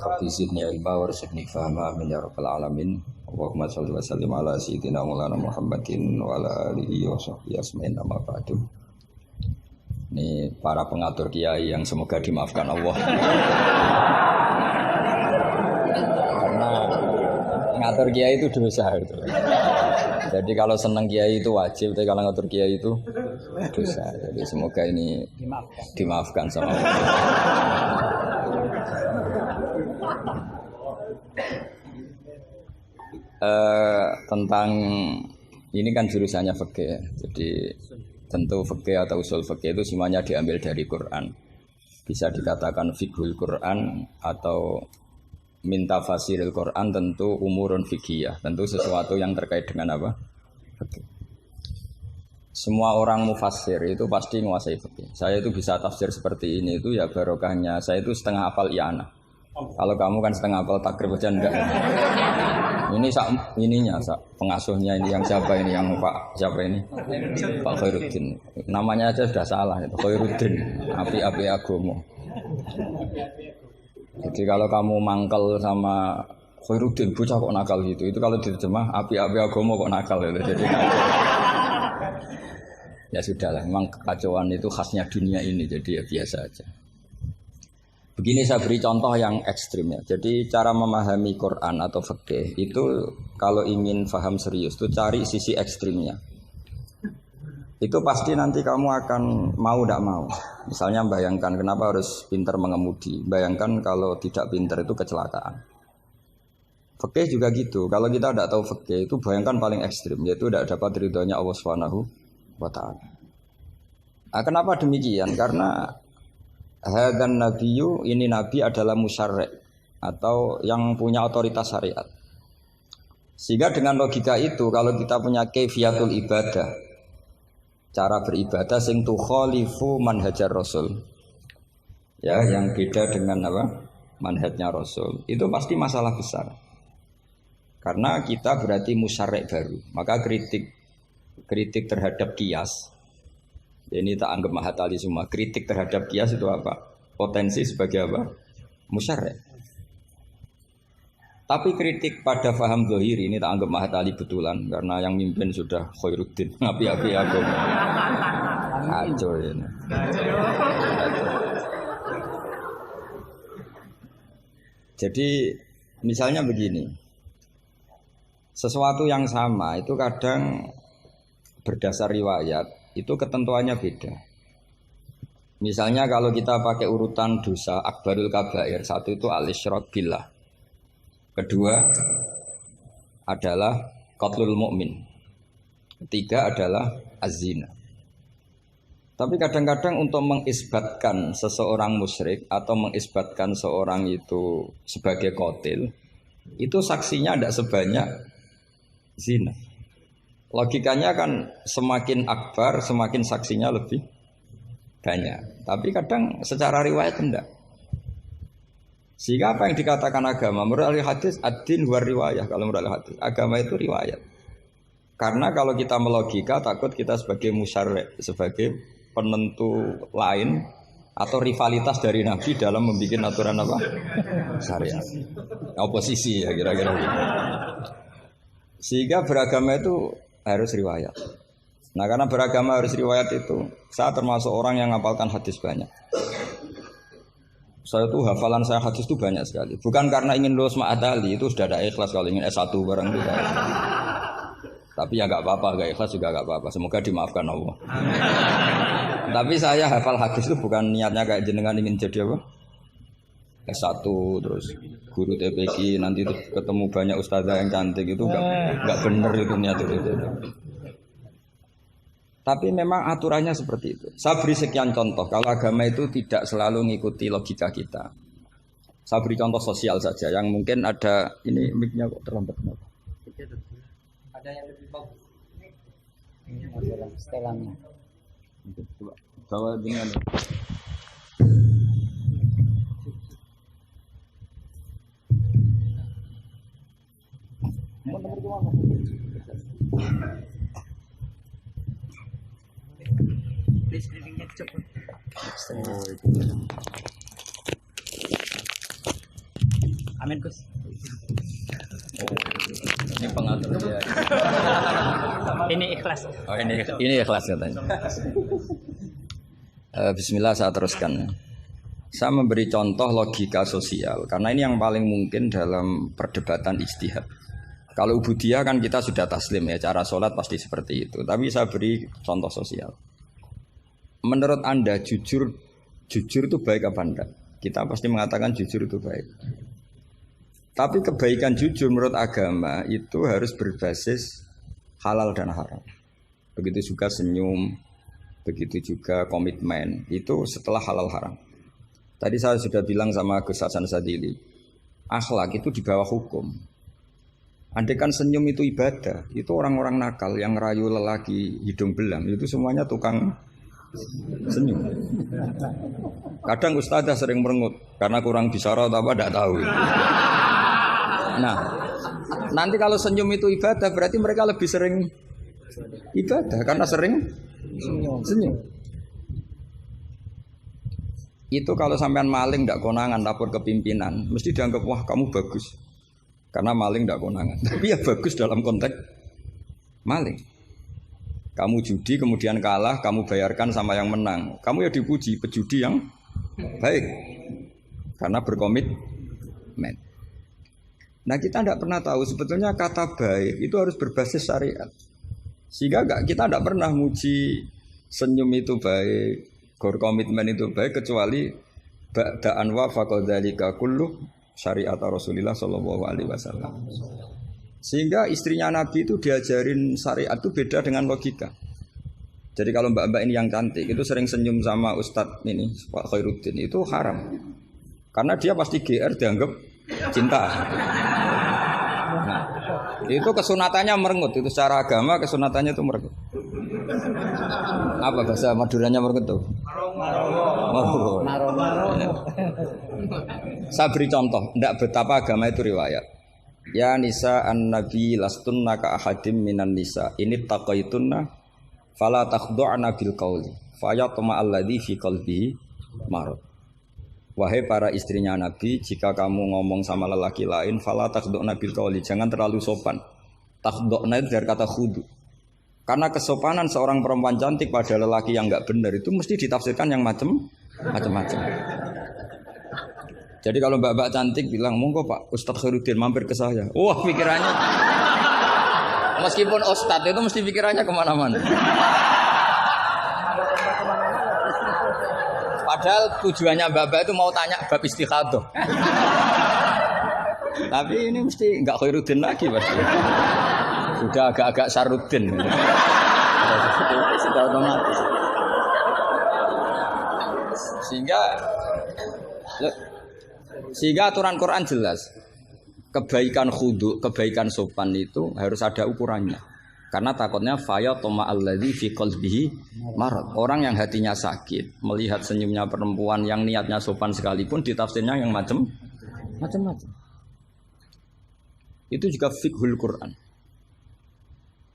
Rabbi zidni ilma warzuqni fahma amin ya rabbal alamin. Allahumma shalli wa sallim ala sayyidina maulana Muhammadin wa ala alihi wa sahbihi asma'in amma ba'du. Ini para pengatur kiai yang semoga dimaafkan Allah. Karena ngatur kiai itu dosa gitu. Jadi kalau senang kiai itu wajib, tapi kalau ngatur kiai itu dosa. Jadi semoga ini dimaafkan sama Allah. Tentang ini kan jurusannya fikih. Jadi tentu fikih atau usul fikih itu semuanya diambil dari Quran. Bisa dikatakan fiqhul Quran atau minta fasiril Quran, tentu umurun fikih, tentu sesuatu yang terkait dengan apa? Fikih. Semua orang mufassir itu pasti menguasai fikih. Saya itu bisa tafsir seperti ini itu ya barokahnya. Saya itu setengah hafal i'anah. Kalau kamu kan setengah hafal takrib aja enggak. Ini pengasuhnya ini yang siapa ini, yang Pak siapa ini? Pak Khairuddin. Namanya aja sudah salah itu, Khairuddin. Api-api agomo. Jadi kalau kamu mangkel sama Khairuddin, bocah kok nakal gitu. Itu kalau diterjemah api-api agomo kok nakal gitu. Jadi ya sudahlah, memang kekacauan itu khasnya dunia ini, jadi ya biasa aja. Begini saya beri contoh yang ekstrim ya. Jadi cara memahami Quran atau fikih itu kalau ingin paham serius itu cari sisi ekstrimnya. Itu pasti nanti kamu akan mau tidak mau. Misalnya bayangkan kenapa harus pintar mengemudi. Bayangkan kalau tidak pintar itu kecelakaan. Fikih juga gitu. Kalau kita tidak tahu fikih itu bayangkan paling ekstrim, yaitu tidak dapat ridhonya Allah Subhanahu wa ta'ala. Nah, kenapa demikian? Karena hadan nabiyyu, ini nabi adalah musyarri' atau yang punya otoritas syariat. Sehingga dengan logika itu kalau kita punya kaifiyatul ibadah, cara beribadah sing tukhalifu manhajar rasul, ya yang beda dengan apa? Manhajnya rasul, itu pasti masalah besar. Karena kita berarti musyarri' baru. Maka kritik terhadap qiyas, ini tak anggap mahatali semua. Kritik terhadap qiyas itu apa? Potensi sebagai apa? Musyarri'. Tapi kritik pada faham zahiri ini tak anggap mahatali betulan, karena yang mimpin sudah Khairuddin. Api-api aku. Kacau ini. Jadi misalnya begini, sesuatu yang sama itu kadang berdasar riwayat itu ketentuannya beda. Misalnya kalau kita pakai urutan dosa akbarul kabair, satu itu al-isyrak billah, kedua adalah qatlul mu'min, ketiga adalah az-zina. Tapi kadang-kadang untuk mengisbatkan seseorang musyrik atau mengisbatkan seorang itu sebagai qatil, itu saksinya tidak sebanyak zina. Logikanya kan semakin akbar, semakin saksinya lebih banyak. Tapi kadang secara riwayat tidak. Sehingga apa yang dikatakan agama? Menurut ahli hadis, ad-din huwa riwayah. Kalau menurut ahli hadis, agama itu riwayat. Karena kalau kita melogika, takut kita sebagai musyarri', sebagai penentu lain atau rivalitas dari Nabi dalam membuat aturan apa? Syariat. Oposisi ya kira-kira. Sehingga beragama itu harus riwayat. Nah karena beragama harus riwayat itu, saya termasuk orang yang menghafalkan hadis banyak. Saya tuh hafalan saya hadis itu banyak sekali. Bukan karena ingin lulus ma'adali, itu sudah ada ikhlas kalau ingin S1 barang itu. Tapi ya gak apa-apa, gak ikhlas juga gak apa-apa. Semoga dimaafkan Allah. Tapi saya hafal hadis itu bukan niatnya kayak jenengan ingin jadi apa? S1 terus guru TPQ nanti itu ketemu banyak ustazah yang cantik, itu enggak benar itu niat itu. Tapi memang aturannya seperti itu. Saya beri sekian contoh. Kalau agama itu tidak selalu mengikuti logika kita. Saya beri contoh sosial saja yang mungkin ada ini mic-nya kok terlambat kenapa? Ada yang lebih bagus. Ini adalah setelannya. Coba bawa dengan Please, readingnya cepat. oh itu. Amin Gus. Ini pengatur ya. Ini ikhlas. Oh ini ikhlas katanya. Bismillah saya teruskan. Saya memberi contoh logika sosial karena ini yang paling mungkin dalam perdebatan ijtihad. Kalau ubudiyah kan kita sudah taslim ya, cara sholat pasti seperti itu. Tapi saya beri contoh sosial. Menurut Anda jujur itu baik apa enggak? Kita pasti mengatakan jujur itu baik. Tapi kebaikan jujur menurut agama itu harus berbasis halal dan haram. Begitu juga senyum, begitu juga komitmen, itu setelah halal haram. Tadi saya sudah bilang sama Gus Hasan Sadili, akhlak itu di bawah hukum. Andai kan senyum itu ibadah, itu orang-orang nakal yang rayu lelaki hidung belang, itu semuanya tukang senyum. Kadang ustadzah sering merengut karena kurang bisyarah atau apa tidak tahu. Nah, nanti kalau senyum itu ibadah berarti mereka lebih sering ibadah karena sering senyum. Itu kalau sampean maling tidak konangan lapor ke pimpinan, mesti dianggap wah kamu bagus karena maling tidak konangan. Tapi ya bagus dalam konteks maling. Kamu judi kemudian kalah, kamu bayarkan sama yang menang. Kamu ya dipuji pejudi yang baik karena berkomitmen. Nah kita tidak pernah tahu sebetulnya kata baik itu harus berbasis syariat. Sehingga kita tidak pernah muji senyum itu baik, berkomitmen itu baik kecuali ba'da'an wa faqadzalika kullu syariat Rasulullah sallallahu alaihi wasallam. Sehingga istrinya Nabi itu diajarin syariat itu beda dengan logika. Jadi kalau mbak-mbak ini yang cantik itu sering senyum sama Ustadz ini Pak Khairuddin itu haram. Karena dia pasti GR dianggap cinta. Nah, itu kesunatannya merengut, itu secara agama kesunatannya itu merengut. Apa bahasa Maduranya merengut tuh? Maro. Saya beri contoh, tidak betapa agama itu riwayat. Ya nisa an-nabi lastunna ka ahadim minan nisa ini taqaitunna fala takhdu'na bil qauli fayatma alladhi fi qalbihi marad. Wahai para istrinya Nabi, jika kamu ngomong sama lelaki lain fala takhdu'na bil qauli, jangan terlalu sopan. Takhdu'na itu dari kata khudu. Karena kesopanan seorang perempuan cantik pada lelaki yang enggak benar itu mesti ditafsirkan yang macam-macam. Jadi kalau mbak-mbak cantik bilang, monggo Pak Ustadz Khairuddin mampir ke saya. Wah pikirannya, meskipun Ustadz itu mesti pikirannya kemana-mana. Padahal tujuannya mbak-mbak itu mau tanya bab istikhadah. Tapi ini mesti nggak Khairuddin lagi pasti. Sudah agak-agak Saruddin. Sudah otomatis. Sehingga aturan Quran jelas, kebaikan khudu, kebaikan sopan itu harus ada ukurannya. Karena takutnya faya toma alladzi fi qalbihi marad. Orang yang hatinya sakit melihat senyumnya perempuan yang niatnya sopan sekalipun ditafsirnya yang macam-macam. Itu juga fiqhul Quran.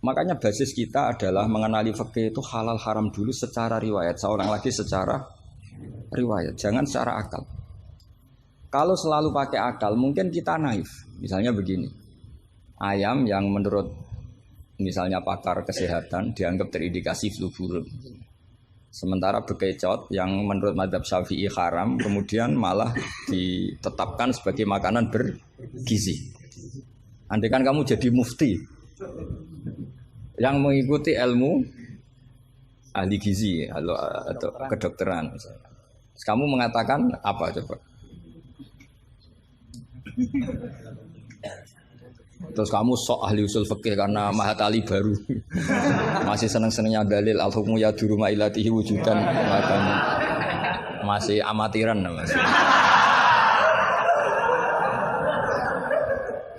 Makanya basis kita adalah mengenali fikih itu halal haram dulu secara riwayat. Seorang lagi secara riwayat, jangan secara akal. Kalau selalu pakai akal, mungkin kita naif. Misalnya begini, ayam yang menurut misalnya pakar kesehatan dianggap terindikasi flu burung. Sementara bekecot yang menurut mazhab Syafi'i haram, kemudian malah ditetapkan sebagai makanan bergizi. Andai kan kamu jadi mufti yang mengikuti ilmu ahli gizi atau kedokteran, kamu mengatakan apa coba? Terus kamu sok ahli usul fikih karena Mahatali baru masih seneng-senengnya dalil al-hukmu yaduru ma'ilatihi wujudan, masih amatiran masih.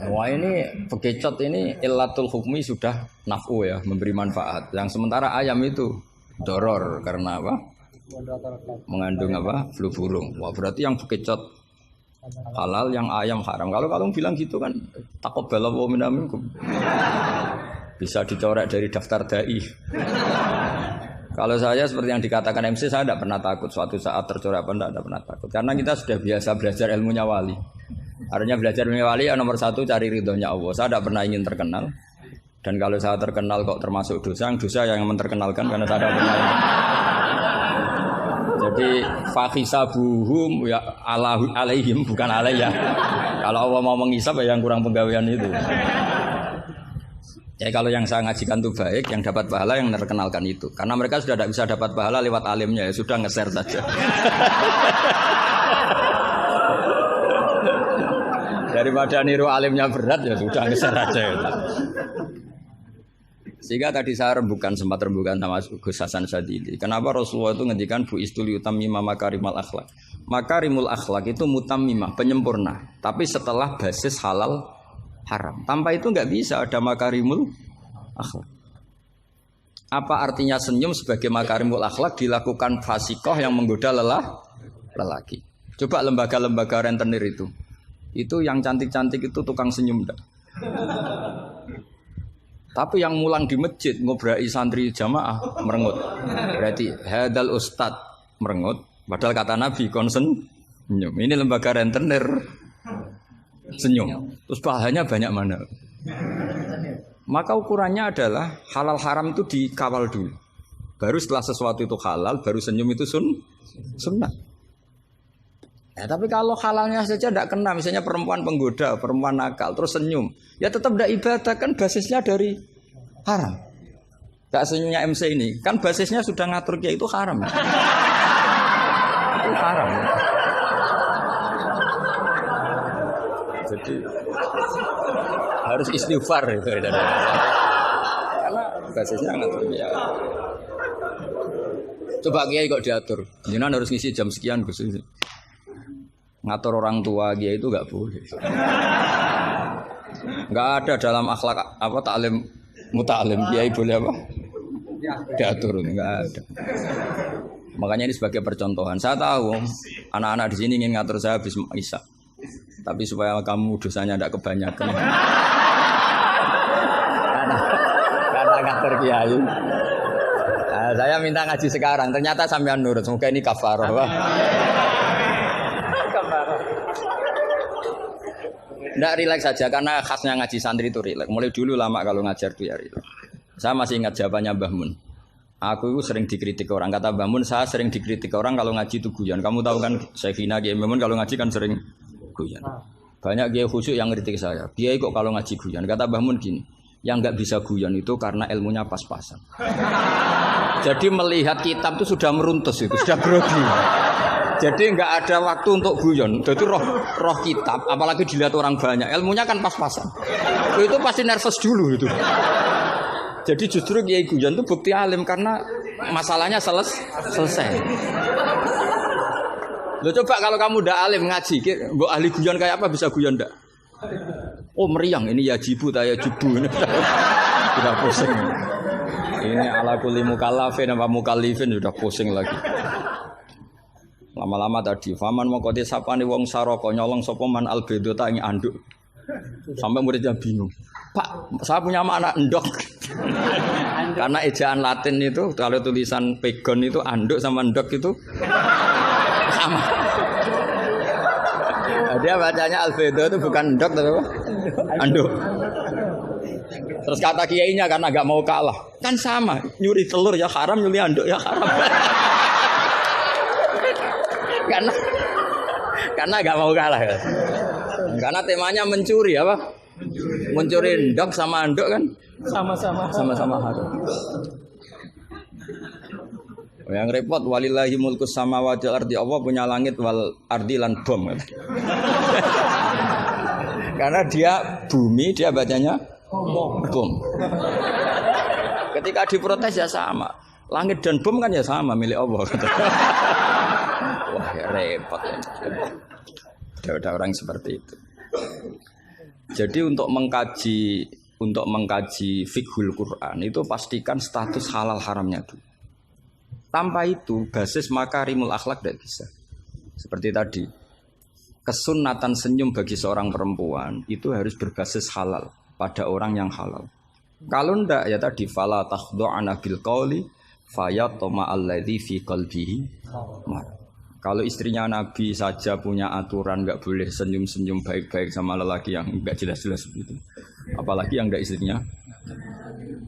Wah ini bekecot ini illatul hukmi sudah naf'u ya, memberi manfaat. Yang sementara ayam itu doror karena apa? Mengandung apa? Flu burung. Wah berarti yang bekecot halal, yang ayam haram. Kalau kamu bilang gitu kan taqabbalallahu minna minkum. Bisa dicoret dari daftar dai. Kalau saya seperti yang dikatakan MC, saya tidak pernah takut suatu saat tercoret apa tidak pernah takut. Karena kita sudah biasa belajar ilmunya wali. Artinya belajar menjadi wali ya nomor satu cari ridhonya Allah. Saya tidak pernah ingin terkenal. Dan kalau saya terkenal kok termasuk dosa yang menterkenalkan karena saya tidak pernah. Jadi fahisabuhum ya alaihim bukan alayya. Kalau Allah mau menghisab ya yang kurang penggawean itu. Ya kalau yang saya ngajikan itu baik, yang dapat pahala yang terkenalkan itu. Karena mereka sudah tidak bisa dapat pahala lewat alimnya, ya sudah nge-share saja. Daripada niru alimnya berat ya sudah nge-share aja. Gitu. Sehingga tadi saya sempat rembukan sama Gus Hasan Sadili. Kenapa Rasulullah itu ngendikan bu istul yutamima makarimul akhlak. Makarimul akhlak itu mutammimah, penyempurna. Tapi setelah basis halal haram. Tanpa itu nggak bisa ada makarimul akhlak. Apa artinya senyum sebagai makarimul akhlak dilakukan fasikoh yang menggoda lelaki. Coba lembaga-lembaga rentenir itu yang cantik-cantik itu tukang senyum enggak? Tapi yang mulang di masjid ngobrai santri jamaah merengut. Berarti hadal ustad merengut. Padahal kata Nabi konsen senyum. Ini lembaga rentenir senyum. Terus pahalanya banyak mana? Maka ukurannya adalah halal haram itu dikawal dulu. Baru setelah sesuatu itu halal, baru senyum itu sunnah. Tapi kalau halalnya saja tidak kena, misalnya perempuan penggoda, perempuan nakal, terus senyum, ya tetap tidak ibadah, kan basisnya dari haram. Gak senyumnya MC ini, kan basisnya sudah ngatur dia itu haram. Itu haram. Jadi harus istighfar itu. Karena basisnya ngatur dia. Coba kiai kok diatur, jangan harus ngisi jam sekian Gus. Ngatur orang tua dia itu nggak boleh. Nggak ada dalam akhlak apa taklim muta'alim kiai boleh apa? Diatur nggak ada. Makanya ini sebagai percontohan. Saya tahu anak-anak di sini ingin ngatur saya habis isya. Tapi supaya kamu dosanya tidak kebanyakan. karena ngatur kiai. Nah, saya minta ngaji sekarang. Ternyata sampean nurut. Semoga ini kafarah. Nggak rileks saja karena khasnya ngaji santri itu rileks. Mulai dulu lama kalau ngajar tuh ya rileks. Saya masih ingat jawabannya Mbah Mun. Aku itu sering dikritik orang. Kata Mbah Mun, saya sering dikritik orang kalau ngaji itu guyon. Kamu tahu kan Syekhina Kiai Mbah Mun kalau ngaji kan sering guyon. Banyak kiai khusyuk yang kritik saya. Kiai kok kalau ngaji guyon. Kata Mbah Mun gini, yang nggak bisa guyon itu karena ilmunya pas-pasan. Jadi melihat kitab itu sudah meruntus itu, sudah grogi. Jadi nggak ada waktu untuk guyon. Jadi roh kitab, apalagi dilihat orang banyak, ilmunya kan pas-pasan. Itu pasti nervous dulu itu. Jadi justru kiai guyon itu bukti alim karena masalahnya selesai. Lo coba kalau kamu udah alim ngaji, mbok ahli guyon kayak apa bisa guyon ndak? Oh meriang ini ya jibu taya jubu ini. Sudah pusing. Ini ala kulli mukallafin apa mukallifin sudah pusing lagi. Lama-lama tadi, faman mau kote sapane wong saroko nyolong sapa man albedo tak ing anduk. Sampai muridnya bingung. Pak, saya punya anak endok. Karena ejaan Latin itu kalau tulisan pegon itu anduk sama endok itu sama. Nah, dia bacanya albedo itu bukan endok tapi apa? Anduk. Terus kata kiainya karena agak mau kalah. Kan sama, nyuri telur ya haram, nyuri anduk ya haram. karena gak mau kalah ya. Karena temanya mencuri apa? Mencuri endok sama anduk kan sama-sama haram. Yang repot walillahi mulkus samawati wal ardi, Allah punya langit wal ardi lan bom. Karena dia bumi, dia bacanya bom. Ketika diprotes ya sama. Langit dan bom kan ya sama milik Allah. Wah ya repot. Ada orang seperti itu. Jadi untuk mengkaji fiqhul Quran itu pastikan status halal haramnya dulu. Tanpa itu basis makarimul akhlak tidak bisa. Seperti tadi, kesunatan senyum bagi seorang perempuan itu harus berbasis halal pada orang yang halal. Kalau ndak ya tadi fala takhdu'ana bil qauli fayatma alladzi fi qalbihi. Kalau istrinya Nabi saja punya aturan nggak boleh senyum-senyum baik-baik sama lelaki yang nggak jelas-jelas begitu. Apalagi yang nggak istrinya.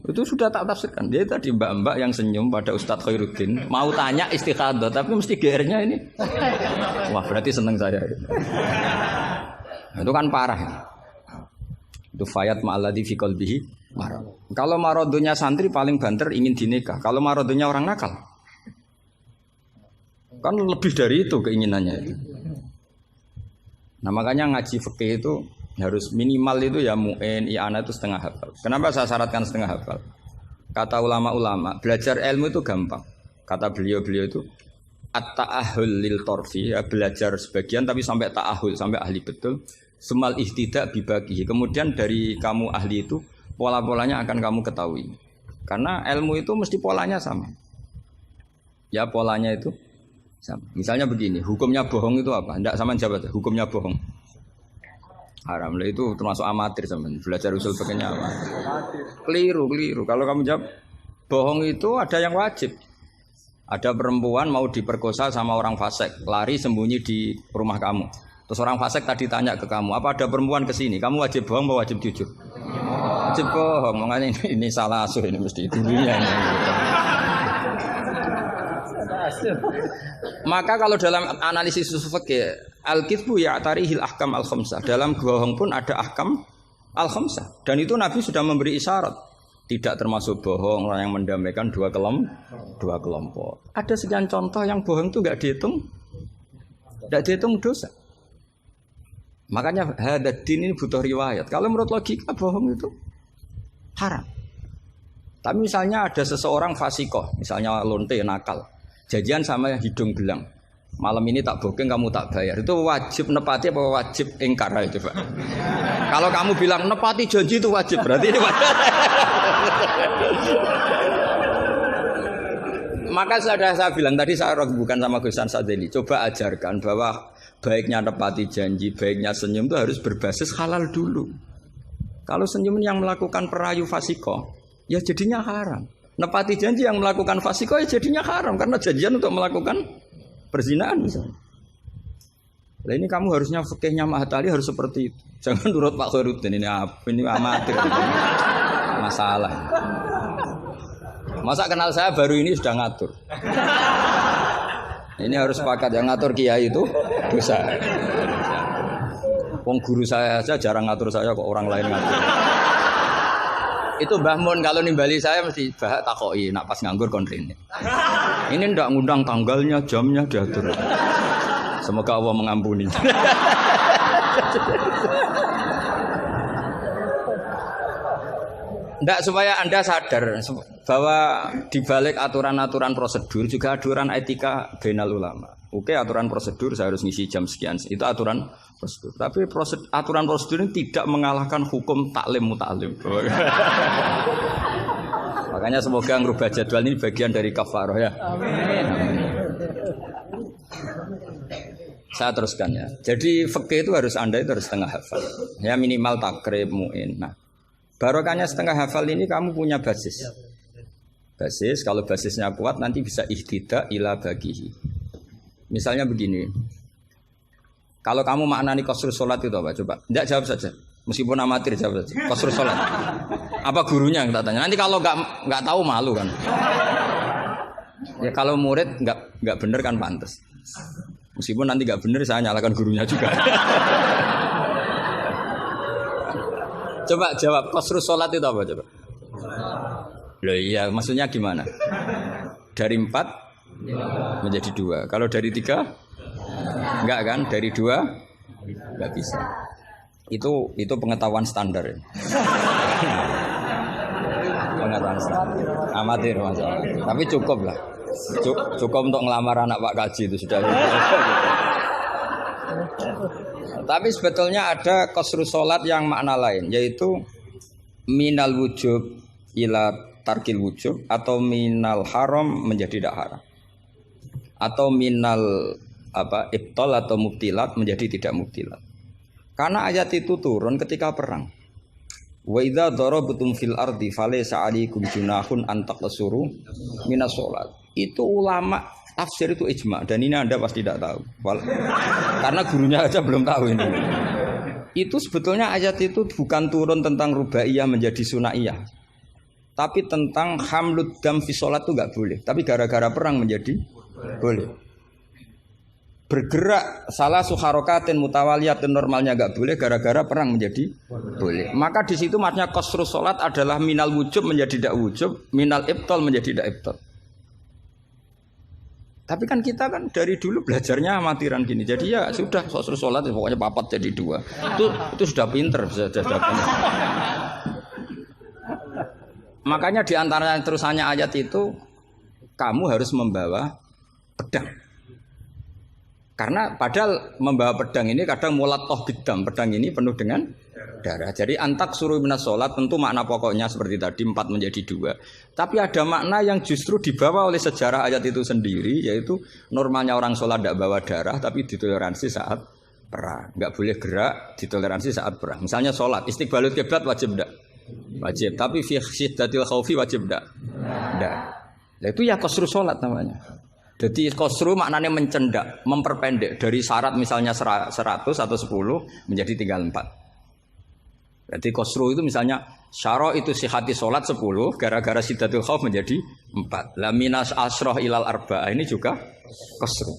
Itu sudah tak tafsirkan. Dia tadi mbak-mbak yang senyum pada Ustadz Khairuddin mau tanya istikhadah tapi mesti GR-nya ini. Wah berarti seneng saya. Itu kan parah. Ya. Itu fayat ma'alladhi fi qalbihi marad. Kalau marodonya santri paling banter ingin dinikah. Kalau marodonya orang nakal kan lebih dari itu keinginannya itu. Nah makanya ngaji fikih itu harus minimal itu ya mu'in, i'anah itu setengah hafal. Kenapa saya syaratkan setengah hafal? Kata ulama-ulama, belajar ilmu itu gampang. Kata beliau-beliau itu at-ta'ahul lil torfi, ya, belajar sebagian tapi sampai ta'ahul, sampai ahli betul. Semal ihtidak bibagihi. Kemudian dari kamu ahli itu pola-polanya akan kamu ketahui. Karena ilmu itu mesti polanya sama. Ya polanya itu sama. Misalnya begini, hukumnya bohong itu apa? Tidak sama jawab, hukumnya bohong haram. Lah itu termasuk amatir teman. Belajar usul fikihnya amatir. Keliru. Kalau kamu jawab bohong itu ada yang wajib. Ada perempuan mau diperkosa sama orang fasik, lari sembunyi di rumah kamu. Terus orang fasik tadi tanya ke kamu, apa ada perempuan ke sini? Kamu wajib bohong atau wajib jujur? Wajib bohong. Makanya ini salah asuh ini mesti dulunya. Maka kalau dalam analisis usul fikih al-kitsbu ya'tarihil ahkam al-khamsah. Dalam bohong pun ada ahkam al-khamsah. Dan itu Nabi sudah memberi isyarat. Tidak termasuk bohong orang yang mendamaikan dua kelompok. Ada sekian contoh yang bohong itu enggak dihitung dosa. Makanya hadad-din ini butuh riwayat. Kalau menurut logika bohong itu haram. Tapi misalnya ada seseorang fasikoh, misalnya lonte nakal. Janjian sama hidung belang. Malam ini tak booking kamu tak bayar. Itu wajib nepati apa wajib ingkar itu, Pak? Kalau kamu bilang nepati janji itu wajib, berarti ini wajib. Maka saya bilang tadi saya bukan sama Gus Sadeli. Coba ajarkan bahwa baiknya nepati janji, baiknya senyum itu harus berbasis halal dulu. Kalau senyum yang melakukan perayu fasiko, ya jadinya haram. Nepati janji yang melakukan fasiko ya jadinya haram karena janjian untuk melakukan perzinahan misalnya. Nah ini kamu harusnya fikihnya Mahatali harus seperti itu. Jangan nurut Pak Khairuddin ini amatir. Masalah. Masa kenal saya baru ini sudah ngatur. Ini harus sepakat yang ngatur kiai itu dosa. Wong guru saya aja jarang ngatur saya kok orang lain ngatur. Itu Mbah Mun kalau nimbali saya mesti bahak takoki nak pas nganggur konrene. Ini ndak ngundang tanggalnya, jamnya diatur. Semoga Allah mengampuni. Ndak supaya Anda sadar bahwa di balik aturan-aturan prosedur juga aturan etika bainal ulama. Oke, aturan prosedur saya harus ngisi jam sekian. Itu aturan prosedur. Tapi aturan prosedur ini tidak mengalahkan hukum taklim mutaklim. Makanya semoga ngerubah jadwal ini bagian dari kafarah ya. Amin. Saya teruskan ya. Jadi fikih itu harus Anda itu harus setengah hafal. Ya minimal takrib mu'in. Nah, barokahnya setengah hafal ini kamu punya basis. Basis kalau basisnya kuat nanti bisa ihtidak ila bagihi. Misalnya begini, kalau kamu maknani qasrus sholat itu apa? Coba, tidak jawab saja. Meskipun amatir jawab saja. Qasrus sholat. Apa gurunya yang tak tanya? Nanti kalau nggak tahu malu kan? Ya kalau murid nggak bener kan pantas. Meskipun nanti nggak bener saya nyalakan gurunya juga. Coba jawab qasrus sholat itu apa coba? Loh iya, maksudnya gimana? Dari 4 menjadi 2. Kalau dari 3 enggak kan? Dari 2 enggak bisa. Itu pengetahuan standar ya. Pengetahuan standar. Amatir Mas. Tapi cukup lah. Cukup untuk ngelamar anak Pak Kaji itu sudah. Tapi sebetulnya ada qasrus salat yang makna lain, yaitu minal wujub ila tarkil wujub atau minal haram menjadi tidak haram. Atau minal ibtal atau mubtilat menjadi tidak mubtilat. Karena ayat itu turun ketika perang. Wa idza darabtum fil ardi falaysa 'alaikum junahun an taqsuru minas shalat. Itu ulama tafsir itu ijma dan ini Anda pasti tidak tahu. Karena gurunya aja belum tahu ini. Itu sebetulnya ayat itu bukan turun tentang rubaiyah menjadi sunaiyah. Tapi tentang hamlud dam fi sholat itu enggak boleh. Tapi gara-gara perang menjadi boleh. Bergerak salah suharokatin mutawaliyatin normalnya enggak boleh, gara-gara perang menjadi boleh. Maka di situ maknanya qasrus sholat adalah minal wujub menjadi tidak wujub, minal ibtal menjadi tidak ibtal. Tapi kan kita kan dari dulu belajarnya amatiran gini. Jadi ya sudah qasrus sholat pokoknya papat jadi 2. Itu sudah pinter, sudah pinter. Makanya di antara terusannya ayat itu kamu harus membawa pedang. Karena padahal membawa pedang ini kadang mulat toh bidam, pedang ini penuh dengan darah. Jadi antak suruh minas sholat tentu makna pokoknya seperti tadi 4 menjadi 2. Tapi ada makna yang justru dibawa oleh sejarah ayat itu sendiri, yaitu normalnya orang sholat tidak bawa darah tapi ditoleransi saat perang. Nggak boleh gerak, ditoleransi saat perang. Misalnya sholat, istiqbalul kiblat wajib tidak? Wajib. Tapi fi syiddatil khaufi wajib tidak? Tidak. Nah, itu ya qasru sholat namanya. Jadi qasru maknanya mencendak, memperpendek dari syarat misalnya 100 atau 10 menjadi tinggal 4. Jadi qasru itu misalnya syara itu sihati sholat 10 gara-gara syiddatul khauf menjadi 4. La minas asroh ilal arba'ah ini juga qasru.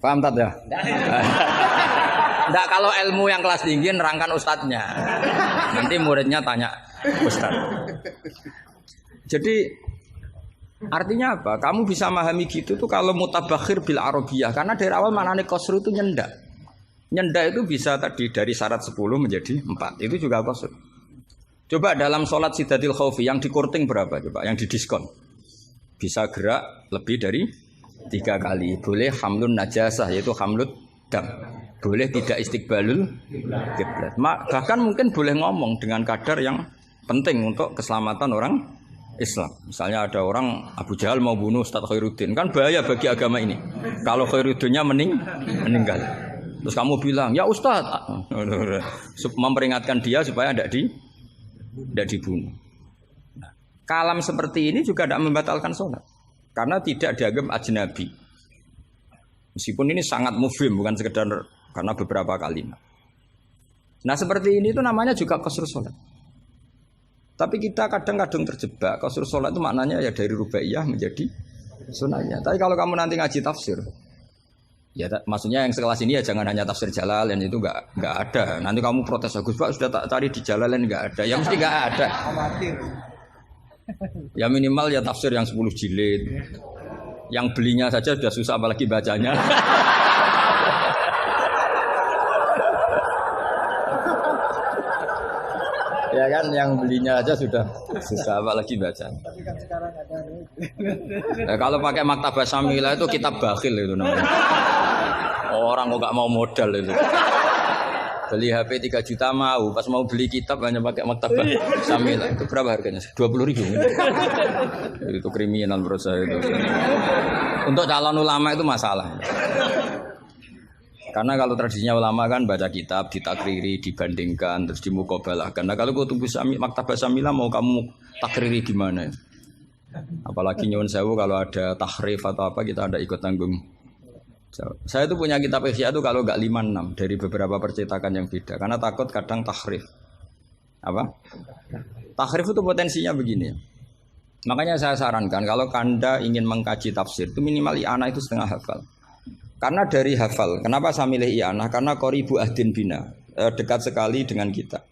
Paham tak ya? Enggak, kalau ilmu yang kelas tinggi nerangkan ustadznya. Nanti muridnya tanya ustadz. Jadi artinya apa? Kamu bisa memahami gitu tuh kalau mutabakhir bil arabiyah. Karena dari awal maknanya qasru itu nyendak. Nyendak itu bisa tadi dari syarat 10 menjadi 4. Itu juga qasru. Coba dalam sholat syiddatil khaufi yang dikurting berapa coba? Yang didiskon. Bisa gerak lebih dari 3 kali. Boleh hamlun najasah yaitu hamlut dam. Boleh tidak istiqbalul kiblat. Bahkan mungkin boleh ngomong dengan kadar yang penting untuk keselamatan orang Islam. Misalnya ada orang Abu Jahal mau bunuh Ustaz Khairuddin, kan bahaya bagi agama ini. Kalau Khairuddinnya meninggal. Terus kamu bilang, "Ya Ustaz," memperingatkan dia supaya tidak dibunuh. Nah, kalam seperti ini juga tidak membatalkan sholat. Karena tidak dianggap ajnabi. Meskipun ini sangat mufhim, bukan sekedar karena beberapa kalimat. Nah seperti ini itu namanya juga qasrus sholat. Tapi kita kadang-kadang terjebak. Qasrus sholat itu maknanya ya dari rubaiyah menjadi sunahnya. Tapi kalau kamu nanti ngaji tafsir, ya maksudnya yang sekelas ini ya jangan hanya tafsir Jalalain, itu nggak ada. Nanti kamu protes, Gus Pak sudah tak cari di Jalalain nggak ada. Ya mesti nggak ada. Ya minimal ya tafsir yang 10 jilid. Yang belinya saja sudah susah apalagi bacanya. Ya kan, yang belinya aja sudah susah apalagi baca. Tapi kan sekarang ada. Nah, kalau pakai Maktabah Syamilah itu kitab bakhil itu namanya. Orang kok gak mau modal itu. Beli HP 3 juta mau, pas mau beli kitab hanya pakai Maktabah Syamilah. Itu berapa harganya? 20.000. Itu kriminal menurut saya itu. Untuk calon ulama itu masalah. Karena kalau tradisinya ulama kan baca kitab, ditakriri, dibandingkan, terus dimuqabalahkan. Nah kalau kutubu Maktabah Syamilah mau kamu takriri gimana? Apalagi nyuwun sewu kalau ada tahrif atau apa kita ada ikut tanggung. Saya itu punya kitab Ihya itu kalau enggak 5-6 dari beberapa percetakan yang beda. Karena takut kadang tahrif. Apa? Tahrif itu potensinya begini. Makanya saya sarankan kalau Anda ingin mengkaji tafsir itu minimal i'anah itu setengah hafal. Karena dari hafal, kenapa saya milih i'anah? Karena qoribu ahdin bina, dekat sekali dengan kita.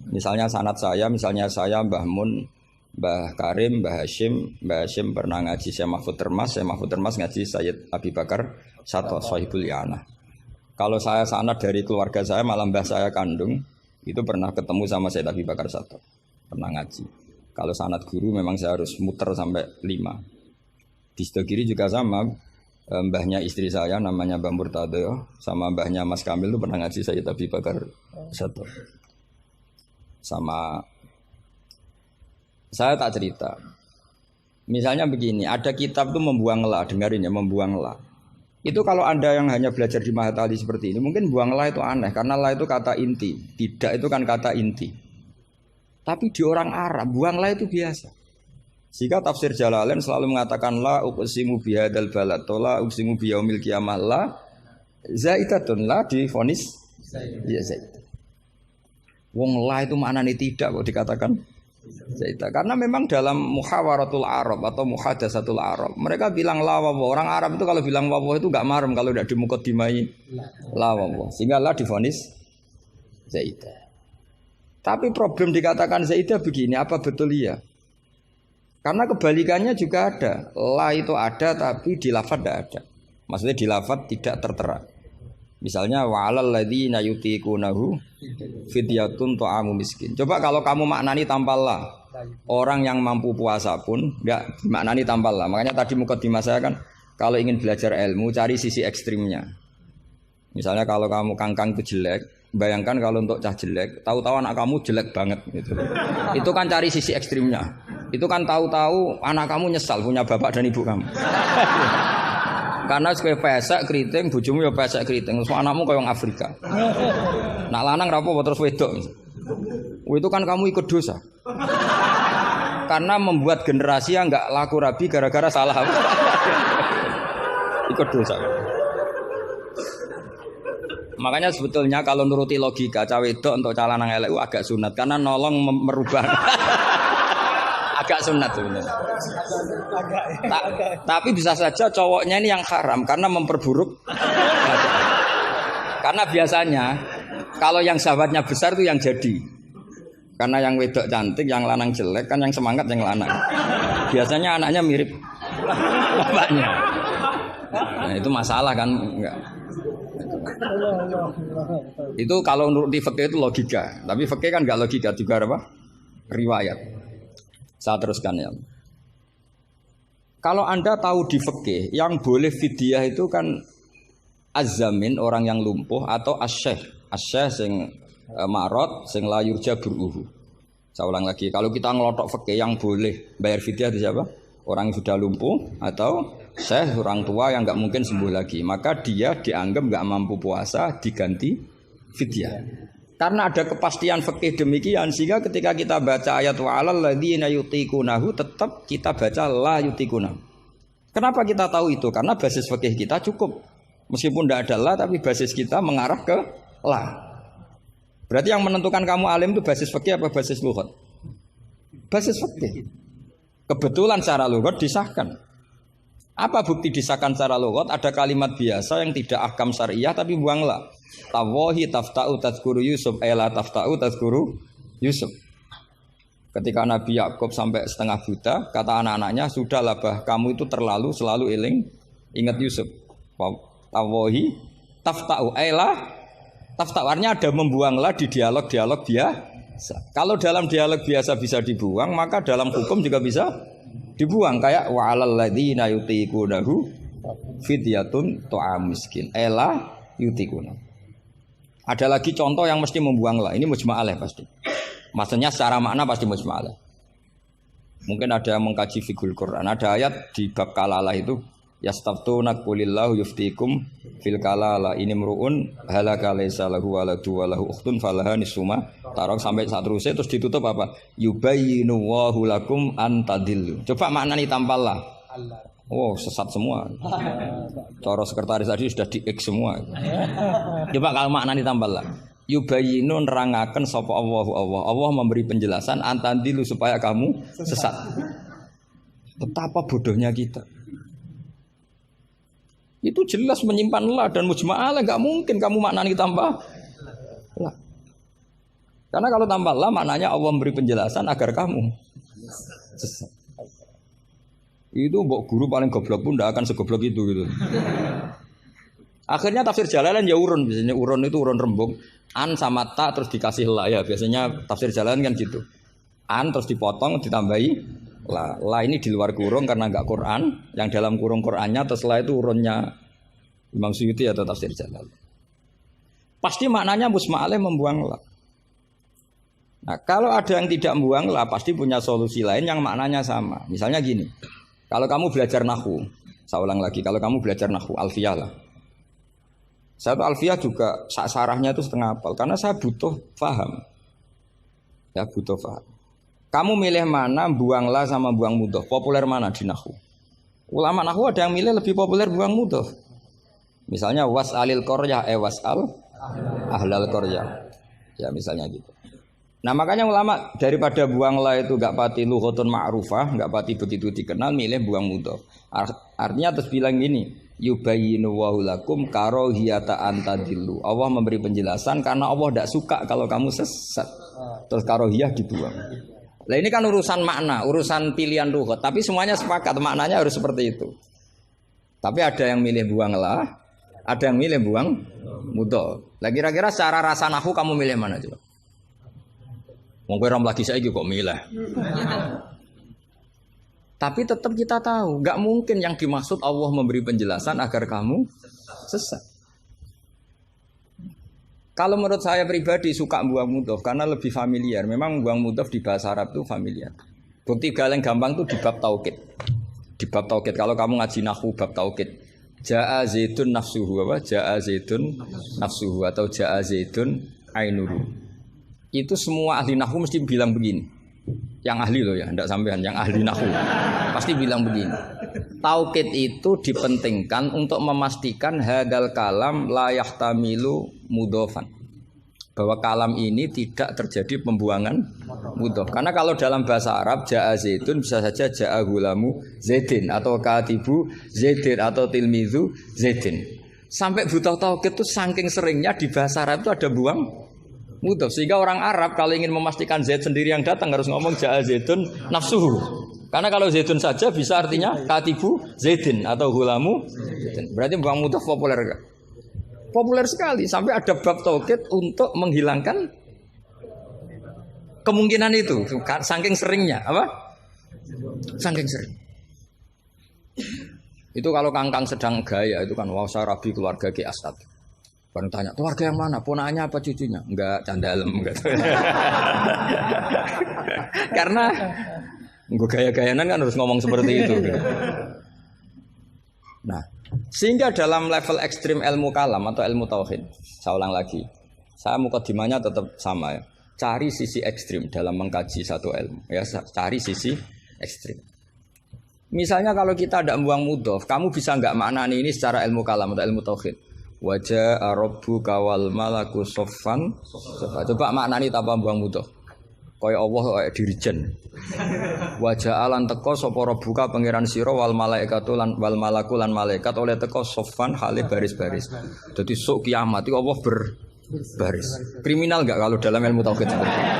Misalnya sanad saya, misalnya saya Mbah Mun, Mbah Karim, Mbah Hashim pernah ngaji Syekh Mahfud Termas ngaji Sayyid Abi Bakar Sato, Sahibul i'anah. Kalau saya sanad dari keluarga saya, malah mbah saya kandung, itu pernah ketemu sama Sayyid Abi Bakar Sato, pernah ngaji. Kalau sanad guru memang saya harus muter sampai 5. Di Sidogiri juga sama. Mbahnya istri saya namanya Mbah Murtado sama mbahnya Mas Kamil itu pernah ngaji Sayyid Abi Bakar Sato. Sama saya tak cerita. Misalnya begini, ada kitab itu membuang la, dengarin ya, membuang la. Itu kalau Anda yang hanya belajar di Mahatali seperti ini, mungkin buang la itu aneh karena la itu kata inti, tidak itu kan kata inti. Tapi di orang Arab buang la itu biasa. Sehingga tafsir Jalalain selalu mengatakan la uqsimu bihadzal balad, la uqsimu biyaumil qiyamah, la zaidatun, la difonis ya zaidah. Wong la itu maknanya tidak kok dikatakan zaidah. Karena memang dalam muhawaratul Arab atau muhadatsatul Arab, mereka bilang la wawah. Orang Arab itu kalau bilang wawah itu enggak marem kalau tidak dimuqaddimai la wawah. Sehingga la difonis zaidah. Tapi problem dikatakan zaidah begini, apa betul iya? Karena kebalikannya juga ada. La itu ada tapi di lafaz tidak ada. Maksudnya di lafaz tidak tertera. Misalnya wa'alal ladzina yutiqunahu fidyatun ta'amu miskin. Coba kalau kamu maknani tanpa la. Orang yang mampu puasa pun enggak maknani tanpa la. Makanya tadi mukadimah saya kan kalau ingin belajar ilmu cari sisi ekstrimnya. Misalnya kalau kamu kangkang itu jelek, bayangkan kalau untuk cah jelek, tahu-tahu anak kamu jelek banget gitu. Itu kan cari sisi ekstrimnya. Itu kan tahu-tahu anak kamu nyesal punya bapak dan ibu kamu. Karena sekali pesek keriting, bojomu ya pesek keriting, terus anakmu kayak orang Afrika. Nak lanang rapo terus wedok. Itu kan kamu ikut dosa. Karena membuat generasi yang enggak laku rabi gara-gara salah. Ikut dosa. Makanya sebetulnya kalau nuruti logika cawe wedok untuk cah lanang elek agak sunat karena nolong merubah. Agak sunat sebenarnya. Tapi bisa saja cowoknya ini yang haram karena memperburuk. Karena biasanya kalau yang sahabatnya besar itu yang jadi. Karena yang wedok cantik, yang lanang jelek kan yang semangat yang lanang. Biasanya anaknya mirip bapaknya. Nah, itu masalah kan enggak. Itu kalau menurut di fikih itu logika. Tapi fikih kan enggak logika juga apa? Riwayat. Saya teruskan ya. Kalau Anda tahu di fikih yang boleh fidyah itu kan az-zamin orang yang lumpuh atau as-syekh. As-syekh sing marot sing la yurja buruhu. Saya ulang lagi, kalau kita ngelotok fikih yang boleh bayar fidyah itu siapa? Orang yang sudah lumpuh atau syekh orang tua yang enggak mungkin sembuh lagi, maka dia dianggap enggak mampu puasa diganti fidyah. Karena ada kepastian fikih demikian sehingga ketika kita baca ayat wa'alal ladzina yutiqunahu tetap kita baca la yutiqunahu. Kenapa kita tahu itu? Karena basis fikih kita cukup. Meskipun tidak ada la tapi basis kita mengarah ke la. Berarti yang menentukan kamu alim itu basis fikih apa basis lughat? Basis fikih. Kebetulan secara lughat disahkan. Apa bukti disahkan secara lughat? Ada kalimat biasa yang tidak ahkam syariah tapi buang la. Tawahi tafta'u tazkuru Yusuf la tafta'u tazkuru Yusuf. Ketika Nabi Yakub sampai setengah buta, kata anak-anaknya, "Sudahlah bah, kamu itu terlalu selalu eling ingat Yusuf." Tawahi tafta'u la tafta'u artinya ada membuang la di dialog-dialog biasa. Kalau dalam dialog biasa bisa dibuang, maka dalam hukum juga bisa dibuang kayak wa'alal ladzina yutiqunahu fidyatun ta'am miskin. La yutiqunahu. Ada lagi contoh yang mesti membuang lah. Ini mujma'alah pasti. Maksudnya secara makna pasti mujma'alah. Mungkin ada yang mengkaji fikul Quran. Ada ayat di bab kalalah itu yastaftuna qulillahu yuftikum fil kalalah ini mruun halaka laisa lahu waladu wa lahu ukhtun falaha nisuma tarok sampai saat terusnya terus ditutup apa? Yubayyinu wallahu lakum an tadillu. Coba maknani tampallah. Oh, sesat semua. Cara sekretaris tadi sudah di-X semua. Coba kalau maknanya tambah lah. Yubayyinu nerangaken sapa Allah memberi penjelasan antandilu supaya kamu sesat. Betapa bodohnya kita. Itu jelas menyimpan la dan mujma'alah enggak mungkin kamu maknanya tambah la. Karena kalau tambah la maknanya Allah memberi penjelasan agar kamu sesat. Itu mbok guru paling goblok pun tidak akan segoblok itu gitu. Akhirnya tafsir Jalalain ya urun, biasanya urun itu urun rembuk. An sama ta terus dikasih la ya, biasanya tafsir Jalalain kan gitu. An terus dipotong ditambahi la. La ini di luar kurung karena enggak Quran, yang dalam kurung Qurannya terus la itu urunnya Imam Suyuti atau tafsir Jalalain. Pasti maknanya musma'aleh membuang la. Nah, kalau ada yang tidak membuang la pasti punya solusi lain yang maknanya sama. Misalnya gini. Kalau kamu belajar nahwu, saya ulang lagi, kalau kamu belajar nahwu alfiyah lah. Saya tuh alfiyah juga sarahnya itu setengah hafal karena saya butuh paham. Ya, butuh paham. Kamu milih mana, buang la sama buang mudhof? Populer mana di nahwu? Ulama nahwu ada yang milih lebih populer buang mudhof. Misalnya was'alil qaryah was'al ahlal qaryah. Ya misalnya gitu. Nah makanya ulama daripada buang la itu gak pati lughatun ma'rufah, gak pati begitu dikenal, milih buang mudhof. Artinya terus bilang gini, yubayyinu wa lakum karahiyata antadillu. Allah memberi penjelasan karena Allah tidak suka kalau kamu sesat. Terus karohiyah dibuang. Nah ini kan urusan makna, urusan pilihan lughat. Tapi semuanya sepakat maknanya harus seperti itu. Tapi ada yang milih buang la, ada yang milih buang mudhof. Lah kira-kira secara rasa nahwu kamu milih mana coba? Wong kowe ram lagi saiki kok milih. Tapi tetap kita tahu, nggak mungkin yang dimaksud Allah memberi penjelasan agar kamu sesat. Kalau menurut saya pribadi suka buang mudhof karena lebih familiar. Memang buang mudhof di bahasa Arab itu familiar. Bukti paling gampang itu di bab taukid. Di bab taukid kalau kamu ngaji nahwu bab taukid. Ja'a zaitun nafsuhu apa? Ja'a zaitun nafsuhu atau ja'a zaitun ainuru. Itu semua ahli nahwu mesti bilang begini. Yang ahli loh ya, enggak sampean, yang ahli nahwu pasti bilang begini. Taukid itu dipentingkan untuk memastikan hadal kalam la yahtamilu mudhofan. Bahwa kalam ini tidak terjadi pembuangan mudhof. Karena kalau dalam bahasa Arab ja'a zaitun bisa saja ja'a gulamu zaidin atau katibu zaidin atau tilmizu zaidin. Sampai butuh taukid itu saking seringnya di bahasa Arab itu ada buang mudhof, sehingga orang Arab kalau ingin memastikan Zaid sendiri yang datang harus ngomong ja'a zaitun nafsuhu. Karena kalau zaitun saja bisa artinya katibu zaidin atau gulamu zaidin. Berarti buang mudhof populer enggak? Populer sekali sampai ada bab taukid untuk menghilangkan kemungkinan itu. Saking seringnya apa? Saking sering. Itu kalau kangkang sedang gaya itu kan wah rabi keluarga Ki Astad. Baru tanya, keluarga yang mana? Ponakannya apa cucunya? Enggak, candalem enggak. Karena gue gaya-gayanan kan harus ngomong seperti itu. Nah, sehingga dalam level ekstrim ilmu kalam atau ilmu tauhid, saya ulang lagi, saya mukadimahnya tetap sama ya. Cari sisi ekstrim dalam mengkaji satu ilmu, ya cari sisi ekstrim. Misalnya kalau kita tidak membuang mudhof, kamu bisa nggak maknani ini secara ilmu kalam atau ilmu tauhid. Wajah Rabbuka wal malaku soffan. Coba maknani tanpa buang mudhof. Kaya Allah kaya dirijen. Wajah alan teko sapa Rabbuka pangeran sira wal malaikatu lan wal malaku lan malaikat oleh teko soffan hale baris-baris. Jadi sok kiamat itu Allah berbaris. Kriminal enggak kalau dalam ilmu tauhid seperti itu?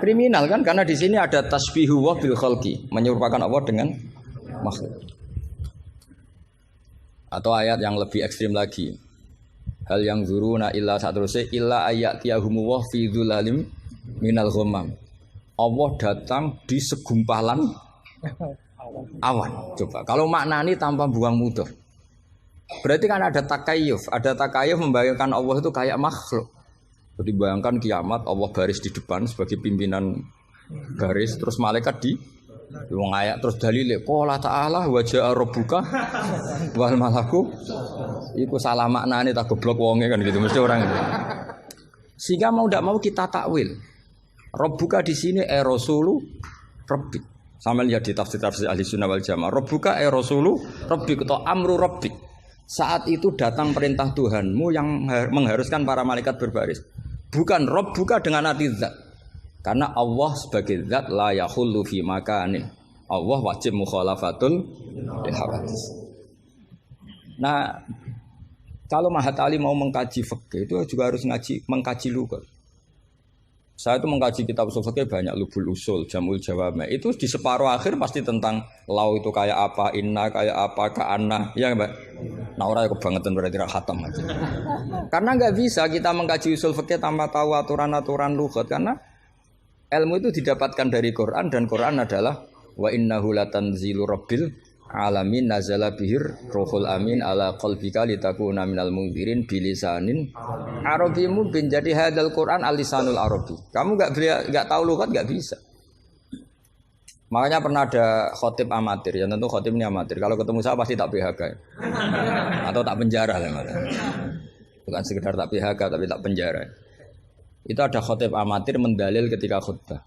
Kriminal kan karena di sini ada tasbihu wa bil khalqi, menyerupakan Allah dengan makhluk. Atau ayat yang lebih ekstrim lagi. Hal yang zuruna illa satruse illa ayatiyahumu wa fi dzulalim minal ghamam. Allah datang di segumpalan awan. Coba kalau maknani tanpa buang mudhof. Berarti kan ada takayuf membayangkan Allah itu kayak makhluk. Jadi bayangkan kiamat Allah baris di depan sebagai pimpinan garis, terus malaikat di wong ayat terus dalile qala ta'ala wa ja'a rabbuka wal malaku iku salah maknane tak goblok wonge kan gitu mesti orang itu. Sehingga mau ndak mau kita takwil. Rabbuka di sini rasulu rabbik. Sama lihat di tafsir ahli sunnah wal jamaah. Rabbuka rasulu rabbik atau amru rabbik. Saat itu datang perintah Tuhanmu yang mengharuskan para malaikat berbaris. Bukan Rabbuka dengan arti zat. Karena Allah sebagai zat la yahullu fi makanin. Allah wajib mukhalafatul hawadits. Nah, kalau Mahatali mau mengkaji fikih itu juga harus mengkaji lughat. Saya itu mengkaji kitab usul fikih banyak, Lubul Usul, Jamul Jawami. Itu di separuh akhir pasti tentang lau itu kayak apa, inna kayak apa, ka'anna, ya Mbak. Nah orang kebangetan berarti khatam aja. Karena nggak bisa kita mengkaji usul fikih tanpa tahu aturan-aturan lughat karena ilmu itu didapatkan dari Quran dan Quran adalah wa innahu latanzilu rabbil alamin nazala bihir ruhul amin ala qalbika litakuna minal munzirin bilisanin arabi mubin. Jadi hadal Quran al-lisanul arabi. Kamu enggak tahu lughat enggak bisa. Makanya pernah ada khotib amatir, ya tentu khotib ini amatir. Kalau ketemu saya pasti tak PHK ya. Atau tak penjara lah. Bukan sekedar tak PHK tapi tak penjara. Itu ada khotib amatir mendalil ketika khutbah.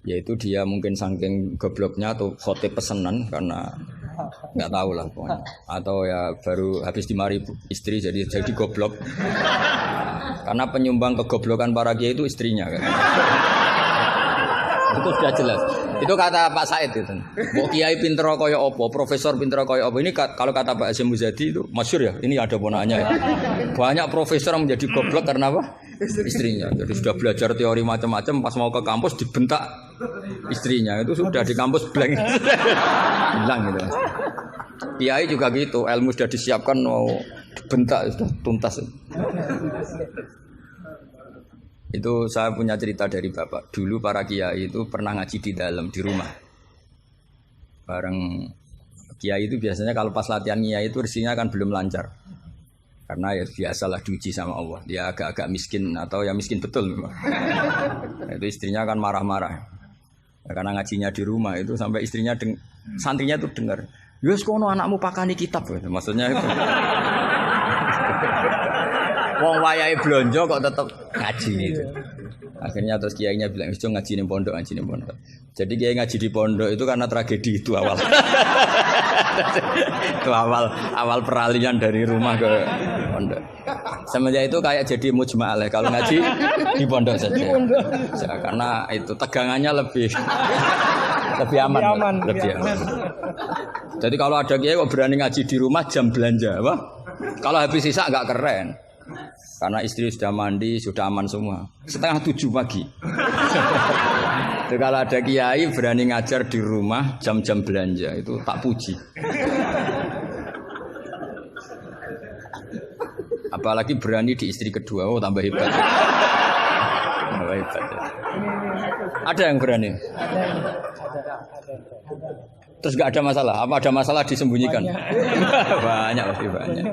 Yaitu dia mungkin saking gobloknya atau khotib pesenan karena nggak tahu lah pokoknya. Atau ya baru habis dimari istri jadi goblok. Karena penyumbang kegoblokan para kiai itu istrinya kan. Itu sudah jelas. Itu kata Pak Said itu. Mbok kiai pinter kaya apa, profesor pinter kaya apa. Ini kalau kata Pak Hasyim Muzadi itu masyhur ya. Ini ada ponaknya ya. Banyak profesor yang menjadi goblok karena apa? Istrinya. Jadi sudah belajar teori macam-macam pas mau ke kampus dibentak istrinya. Itu sudah di kampus blank. Hilang gitu. Kiai juga gitu, ilmu sudah disiapkan mau dibentak sudah tuntas. Itu saya punya cerita dari bapak. Dulu para kiai itu pernah ngaji di dalam di rumah. Bareng kiai itu biasanya kalau pas latihan kiai itu rezekinya kan belum lancar. Karena ya biasalah diuji sama Allah. Dia agak-agak miskin atau ya miskin betul memang. Itu istrinya kan marah-marah. Ya, karena ngajinya di rumah itu sampai istrinya santrinya tuh dengar. Yus kono anakmu pakani kitab. Maksudnya itu. Wong wayahe blonjo kok tetep ngaji gitu. Akhirnya terus kiainya bilang, "Wis ngaji ning pondok, ngaji ning pondok." Jadi kiai ngaji di pondok itu karena tragedi itu awal. Itu awal peralihan dari rumah ke pondok. Semenjak itu kayak jadi mujma'ah kalau ngaji di pondok saja. Ya, karena itu tegangannya lebih aman. Jadi kalau ada kiai kok berani ngaji di rumah jam belanja, apa? Kalau habis sisa enggak keren. Karena istri sudah mandi, sudah aman semua. 6:30 pagi. Itu kalau ada kiai berani ngajar di rumah jam-jam belanja itu tak puji. Apalagi berani di istri kedua, oh tambah hebat. Tambah hebat. Ya. Ada yang berani? Terus nggak ada masalah? Apa ada masalah disembunyikan? Banyak pasti banyak.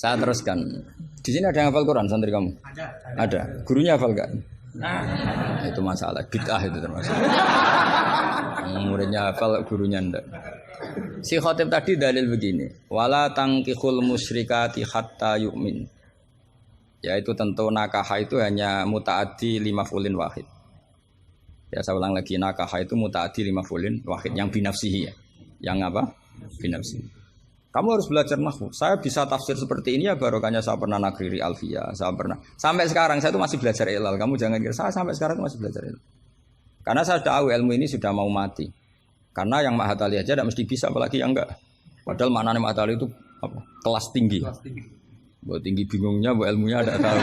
Saya teruskan. Di sini ada yang hafal Quran santri kamu? Ada. Gurunya hafal enggak? Nah, itu masalah. Bid'ah itu termasuk. Muridnya hafal, gurunya enggak. Si khotib tadi dalil begini. Wala tangkihul musyrikati hatta yu'min. Yaitu tentu nakah itu hanya muta'addi 5 fulin wahid. Ya saya ulang lagi, nakah itu muta'addi 5 fulin wahid. Yang binafsihi ya. Yang apa? Binafsihi. Kamu harus belajar nahwu. Saya bisa tafsir seperti ini ya barokahnya saya pernah nakriri alfiyah, saya pernah. Sampai sekarang saya itu masih belajar ilal. Kamu jangan kira saya sampai sekarang itu masih belajar ilal. Karena saya tahu ilmu ini sudah mau mati. Karena yang Mahatali aja tidak mesti bisa, apalagi yang enggak. Padahal maknanya Mahatali itu apa? Kelas tinggi. Buat tinggi bingungnya, buat ilmunya ada tahu.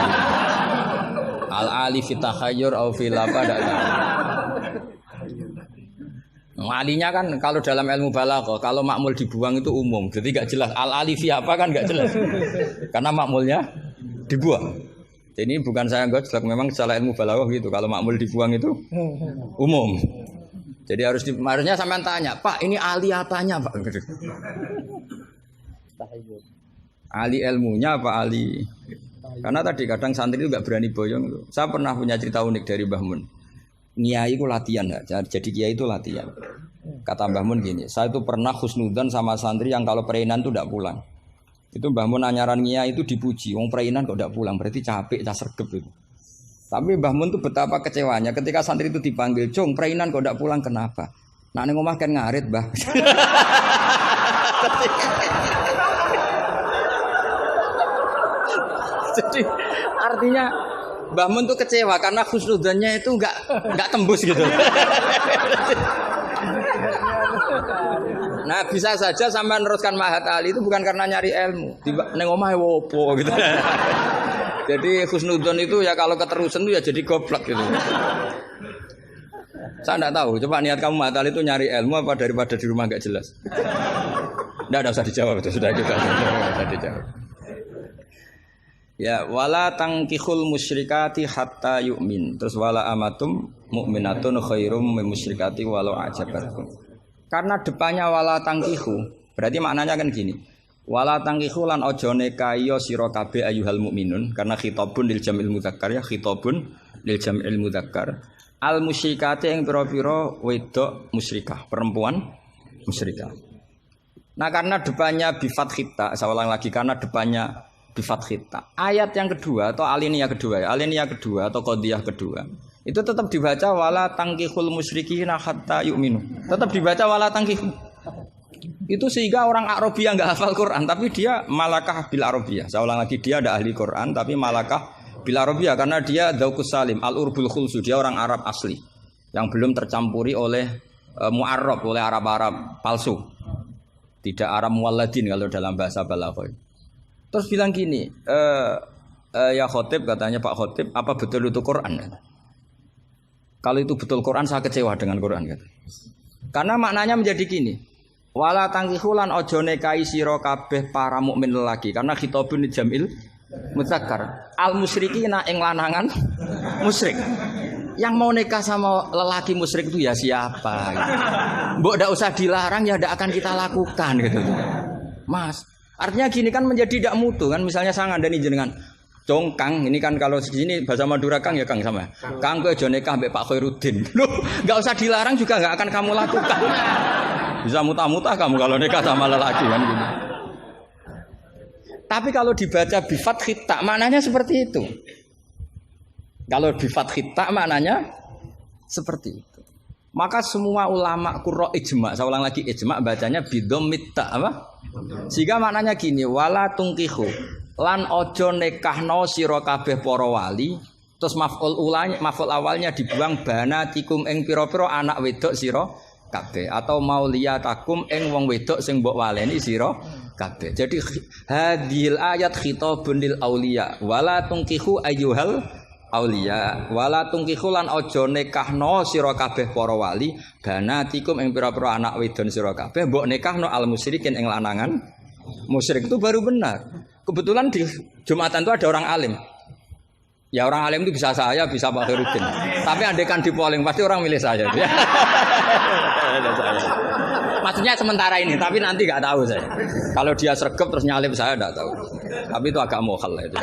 Al-ali fi takhayyur au fil apa ada tahu. Alinya kan kalau dalam ilmu balaghah kalau makmul dibuang itu umum, jadi nggak jelas al-alifi apa kan nggak jelas, karena makmulnya dibuang. Jadi ini bukan saya nggak jelas, memang secara ilmu balaghah gitu. Kalau makmul dibuang itu umum. Jadi harusnya sampean tanya, Pak ini ali apanya Pak? Ali ilmunya apa ali? Karena tadi kadang santri itu nggak berani boyong. Saya pernah punya cerita unik dari Mbah Mun. Kiai itu latihan, jadi kiai itu latihan. Kata Mbah Mun gini, saya itu pernah husnudzon sama santri yang kalau pereinan tuh tidak pulang. Itu Mbah Mun anyaran kiai itu dipuji, wong pereinan kok tidak pulang, berarti capek, cah sergep itu. Tapi Mbah Mun tuh betapa kecewanya ketika santri itu dipanggil, "Cung, pereinan kok tidak pulang kenapa?" Nak ning omah kan ngarit, Mbah. Jadi artinya Mbah Mun tuh kecewa karena husnudzonnya itu enggak tembus gitu. Nah, bisa saja sampai meneruskan Mahatali itu bukan karena nyari ilmu. Ning omahe wopo gitu. Jadi husnudzon itu ya kalau keterusan itu ya jadi goblok gitu. Saya enggak tahu, coba niat kamu Mahatali itu nyari ilmu apa daripada di rumah enggak jelas. Enggak usah dijawab itu sudah kita. Sudah dijawab. Ya wala tangkihul musyrikati hatta yu'min. Terus wala amatum mu'minatun khairum min musyrikati walau ajabatkum. Karena depannya wala tangkihu, berarti maknanya kan gini. Wala tangkihu lan ojo nekayo sira kabeh ayyuhal mukminun, karena khitabun lil jamil mudzakkar ya, khitabun lil jamil mudzakkar. Al musyrikati ing pira-pira wedok musyrikah, perempuan musyrikah. Nah karena depannya bi fathita, saya ulang lagi, karena depannya bifat khita. Ayat yang kedua atau alinea kedua atau qadiyah kedua Itu tetap dibaca wala tangkihul musyrikina hatta yu'minu. Tetap dibaca wala tangkihu. Itu sehingga orang Arabia nggak hafal Quran, tapi dia malakah bil Arabia. Saya ulang lagi, dia ada ahli Quran, tapi malakah bil Arabia karena dia dzauqus salim, al-urbul khulsu, dia orang Arab asli yang belum tercampuri oleh mu'arrab, oleh Arab-Arab palsu. Tidak Arab muwalladin kalau dalam bahasa balaghah. Terus bilang gini, ya khotib, katanya Pak Khotib, apa betul itu Quran? Kalau itu betul Quran, saya kecewa dengan Quran. Karena maknanya menjadi gini, wala tangkihulan ojo nekai siro kabeh para mukmin lelaki, karena khitabun jamil mudzakkar. Al musyrikina ing lanangan musyrik. Yang mau nikah sama lelaki musyrik itu ya siapa? Gitu. Mbok ndak usah dilarang ya ndak akan kita lakukan gitu. Mas, artinya gini kan menjadi tidak mutu kan, misalnya saya ngandani jenengan Kang, ini kan kalau di sini bahasa Madura Kang ya Kang sama. Kang kowe aja nikah mbek Pak Khairuddin. Loh, enggak usah dilarang juga enggak akan kamu lakukan. Bisa muta-muta kamu kalau nikah sama lelaki kan gitu. Tapi kalau dibaca bi fathit ta maknanya seperti itu. Kalau bi fathit ta maknanya seperti itu. Maka semua ulama qurra ijma, saya ulang lagi ijma bacanya bi dhammit ta apa? Sehingga maknanya gini, wala tungkihu lan ojo nekahno sira kabeh para wali, terus maf'ul awalnya dibuang banatikum ing pira-pira anak wedok sira kabeh atau mauliyatakum ing wong wedok sing mbok waleni sira kabeh. Jadi hadhil ayat khitabun lil auliya wala tungkihu ayyuhal auliya wala tungkihu lan ojo nekahno sira kabeh para wali banatikum ing pira-pira anak wedon sira kabeh mbok nekahno al musyrikin ing lanangan musyrik. Itu baru benar. Kebetulan di Jumatan itu ada orang alim. Ya orang alim itu bisa saya, bisa Pak Khairuddin. Tapi andaikan di polling pasti orang milih saya. Maksudnya sementara ini, tapi nanti nggak tahu saya. Kalau dia sregep terus nyalip saya nggak tahu. Tapi itu agak mokhal itu.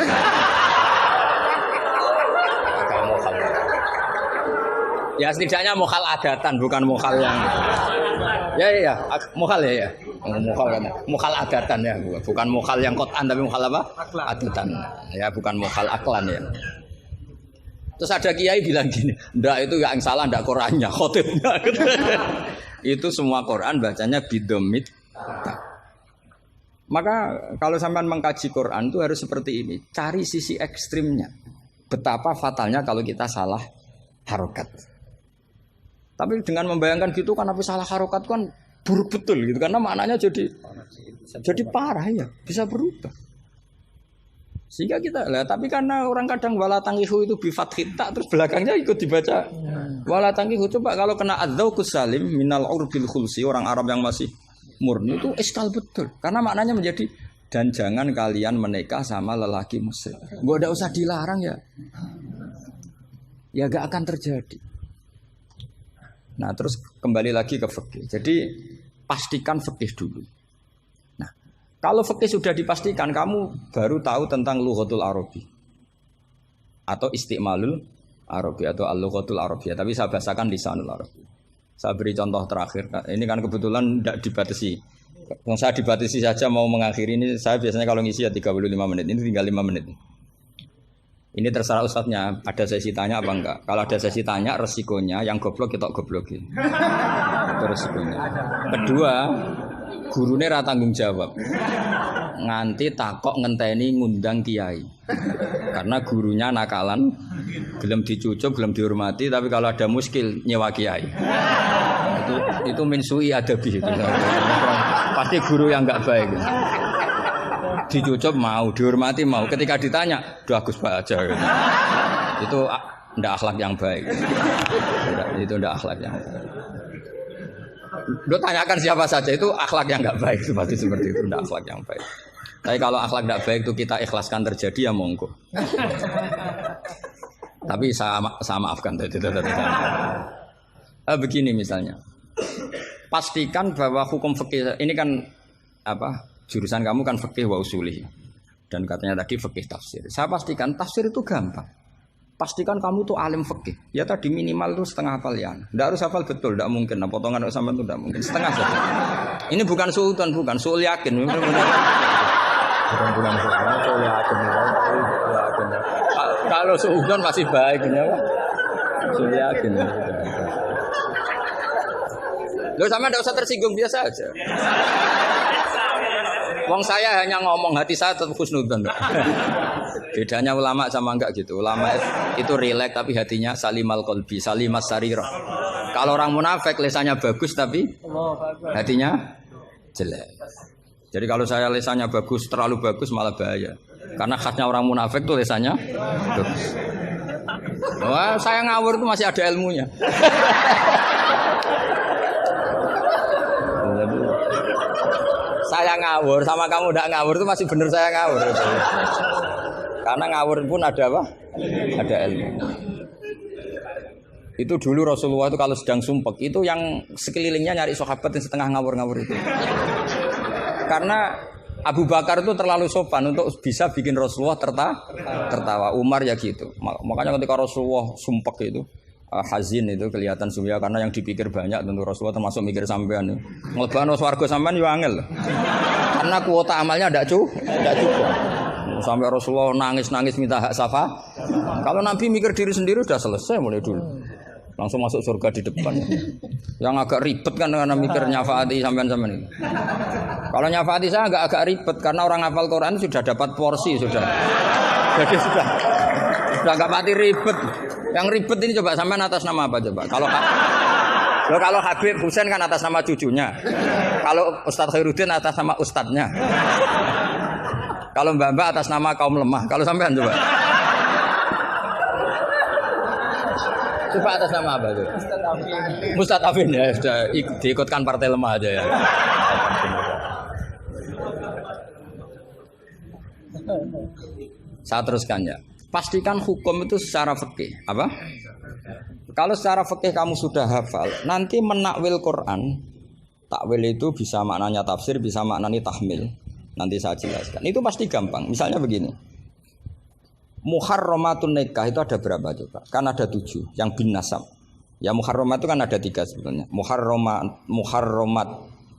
Agak mokhal. Ya setidaknya mokhal adatan, bukan mokhal yang. Ya, mokhal ya. Mukhal adatan ya, bukan mukhal yang kotan tapi mukhal apa? Adatan. Ya, bukan mukhal aklan ya. Terus ada kiai bilang gini, ndak itu yang salah ndak Qurannya, khotibnya. Itu semua Quran bacanya bidomit. Maka kalau sampean mengkaji Quran itu harus seperti ini, cari sisi ekstrimnya. Betapa fatalnya kalau kita salah harokat. Tapi dengan membayangkan gitu kan, apa salah harokat kan buruk betul gitu, karena maknanya jadi parah ya, bisa berubah. Sehingga kita lah, tapi karena orang kadang wala tangihu itu bi fathit ta terus belakangnya ikut dibaca wala tangihu. Coba kalau kena adzauqus salim minal urbil khulsi, orang Arab yang masih murni itu eskal betul. Karena maknanya menjadi dan jangan kalian menikah sama lelaki musyrik. Enggak ada usah dilarang ya. Ya gak akan terjadi. Nah, terus kembali lagi ke fikih. Jadi pastikan fikih dulu. Nah, kalau fikih sudah dipastikan, kamu baru tahu tentang lughatul Arabi atau istimalul Arabi atau al-lughatul Arabiyah. Tapi saya bahasakan lisanul Arabi. Saya beri contoh terakhir. Ini kan kebetulan tidak dibatasi. Yang saya dibatasi saja mau mengakhiri ini. Saya biasanya kalau ngisi ya 35 menit. Ini tinggal 5 menit. Ini terserah ustadznya, ada sesi tanya apa enggak. Kalau ada sesi tanya, resikonya yang goblok kita goblokin. Itu resikonya. Kedua, gurunya ra tanggung jawab. Nganti takok ngenteni ngundang kiai. Karena gurunya nakalan, gelem dicucuk, gelem dihormati, tapi kalau ada muskil nyewa kiai. Itu minsui adabi itu. Pasti guru yang enggak baik. Dicucup mau, dihormati mau. Ketika ditanya, udah Gus Pak aja. Gitu. Itu ndak akhlak yang baik. Itu ndak akhlak yang baik. Lo tanyakan siapa saja itu akhlak yang nggak baik, seperti itu ndak akhlak yang baik. Tapi kalau akhlak nggak baik itu kita ikhlaskan terjadi ya monggo. Tapi saya maafkan. Begini misalnya, pastikan bahwa hukum fikih ini kan apa? Jurusan kamu kan fikih wa usulih. Dan katanya tadi fikih tafsir. Saya pastikan tafsir itu gampang. Pastikan kamu tuh alim fikih. Ya tadi minimal tuh setengah hafal ya. Enggak harus hafal betul, enggak mungkin. Nah, potongan sama itu enggak mungkin. Setengah saja. Ini bukan suudzon, bukan suul yakin. Bukan suul yakin. Kalau suudzon masih baik ya. Yakin. Loh sama enggak usah tersinggung, biasa aja. Wong saya hanya ngomong, hati saya tetap husnudzon. Bedanya ulama sama enggak gitu. Ulama itu rileks tapi hatinya salimal qalbi, salimas sarirah. Kalau orang munafik lisannya bagus tapi hatinya jelek. Jadi kalau saya lisannya bagus, terlalu bagus malah bahaya. Karena khasnya orang munafik tuh lisannya bagus. Wah, saya ngawur itu masih ada ilmunya. Saya ngawur sama kamu tidak ngawur itu masih benar saya ngawur. Karena ngawur pun ada apa? Ada ilmu. Itu dulu Rasulullah itu kalau sedang sumpek itu yang sekelilingnya nyari sahabat yang setengah ngawur-ngawur itu. Karena Abu Bakar itu terlalu sopan untuk bisa bikin Rasulullah tertawa. Umar ya gitu. Makanya ketika Rasulullah sumpek itu hazin itu kelihatan suya karena yang dipikir banyak tentu Rasulullah termasuk mikir sampean. Ngelebano swarga sampean yo angel. Karena kuota amalnya tidak cukup. Sampai Rasulullah nangis-nangis minta hak syafaat. Kalau Nabi mikir diri sendiri sudah selesai mulai dulu. Langsung masuk surga di depan. Yang agak ribet kan karena mikir nyafaati sampean-sampean ini. Kalau nyafaati saya agak ribet karena orang hafal Quran sudah dapat porsi sudah. Jadi sudah enggak mati ribet. Yang ribet ini coba sampean atas nama apa coba? Kalau Habib Husain kan atas nama cucunya. Kalau Ustadz Khairuddin atas nama ustadznya. Kalau Mbak atas nama kaum lemah. Kalau sampean coba. Coba atas nama apa tuh? Ustadz Afin ya, sudah diikutkan partai lemah aja ya. Saya teruskan ya. Pastikan hukum itu secara fikih. Apa? Kalau secara fikih kamu sudah hafal, nanti menakwil Quran, takwil itu bisa maknanya tafsir, bisa maknanya tahmil. Nanti saya jelaskan. Itu pasti gampang. Misalnya begini. Muharramatun nikah itu ada berapa coba? Kan ada 7 yang bin nasab. Ya muharramat itu kan ada 3 sebenarnya. Muharramat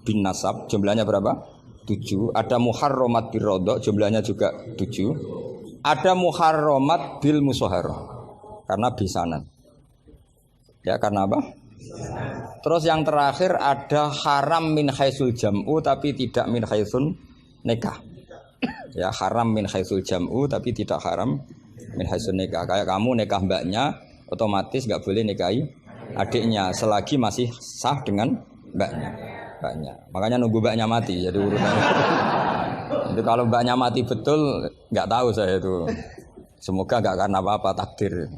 bin nasab jumlahnya berapa? 7. Ada muharramat birodho jumlahnya juga 7. Ada muharramat bil musoharah karena bisanan. Ya karena apa? Terus yang terakhir ada haram min khaisul jam'u tapi tidak min khaisun nikah. Ya haram min khaisul jam'u tapi tidak haram min khaisun nikah. Kayak kamu nikah mbaknya otomatis nggak boleh nikahi adiknya selagi masih sah dengan mbaknya. Makanya nunggu mbaknya mati jadi urutannya. Itu kalau mbaknya mati betul nggak tahu saya itu. Semoga nggak karena apa-apa takdir.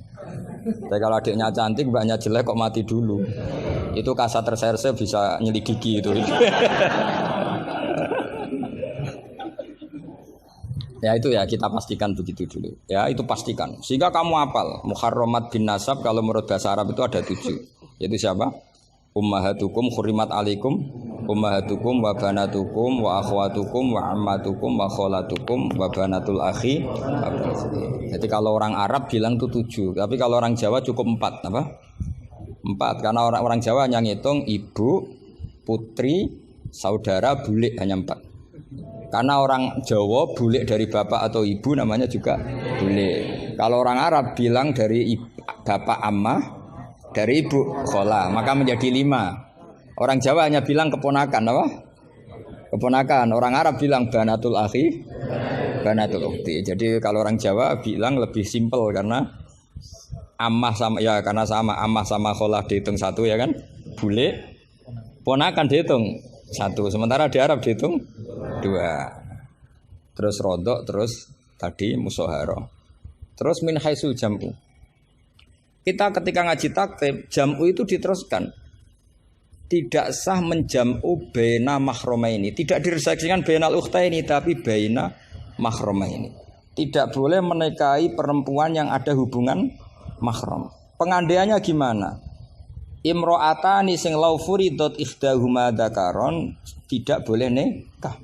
Tapi kalau adiknya cantik mbaknya jelek kok mati dulu. Itu kasat reserse bisa nyelidiki itu. Ya itu ya kita pastikan begitu dulu. Ya itu pastikan. Sehingga kamu hafal muharramat bin nasab kalau menurut bahasa Arab itu ada 7. Yaitu siapa? Ummahatukum khurimat alaikum ummahatukum wa banatukum wa akhwatukum wa ammatukum wa kholatukum wa banatul akhi. Jadi kalau orang Arab bilang itu 7. Tapi kalau orang Jawa cukup 4. Apa? 4. Karena orang Jawa hanya ngitung ibu, putri, saudara, bulik hanya 4. Karena orang Jawa bulik dari bapak atau ibu namanya juga bulik. Kalau orang Arab bilang dari bapak ammah, dari ibu khola, maka menjadi 5. Orang Jawa hanya bilang keponakan, apa? Keponakan. Orang Arab bilang banatul akhi, banatul ukhti. Jadi kalau orang Jawa bilang lebih simpel karena ammah sama ya karena sama ammah sama khola dihitung 1 ya kan? Bulik, ponakan dihitung 1. Sementara di Arab dihitung 2. Terus rodok, terus tadi musoharo. Terus min haisul jam'u. Kita ketika ngaji takrib, jam'u itu diteruskan. Tidak sah menjam'u baina mahromaini. Tidak diresaksikan bainal ukhtaini, tapi baina mahromaini. Tidak boleh menikahi perempuan yang ada hubungan mahram. Pengandaiannya gimana? Imro'atani sing lau furidot ikhdahuma dzakaron tidak boleh nikah.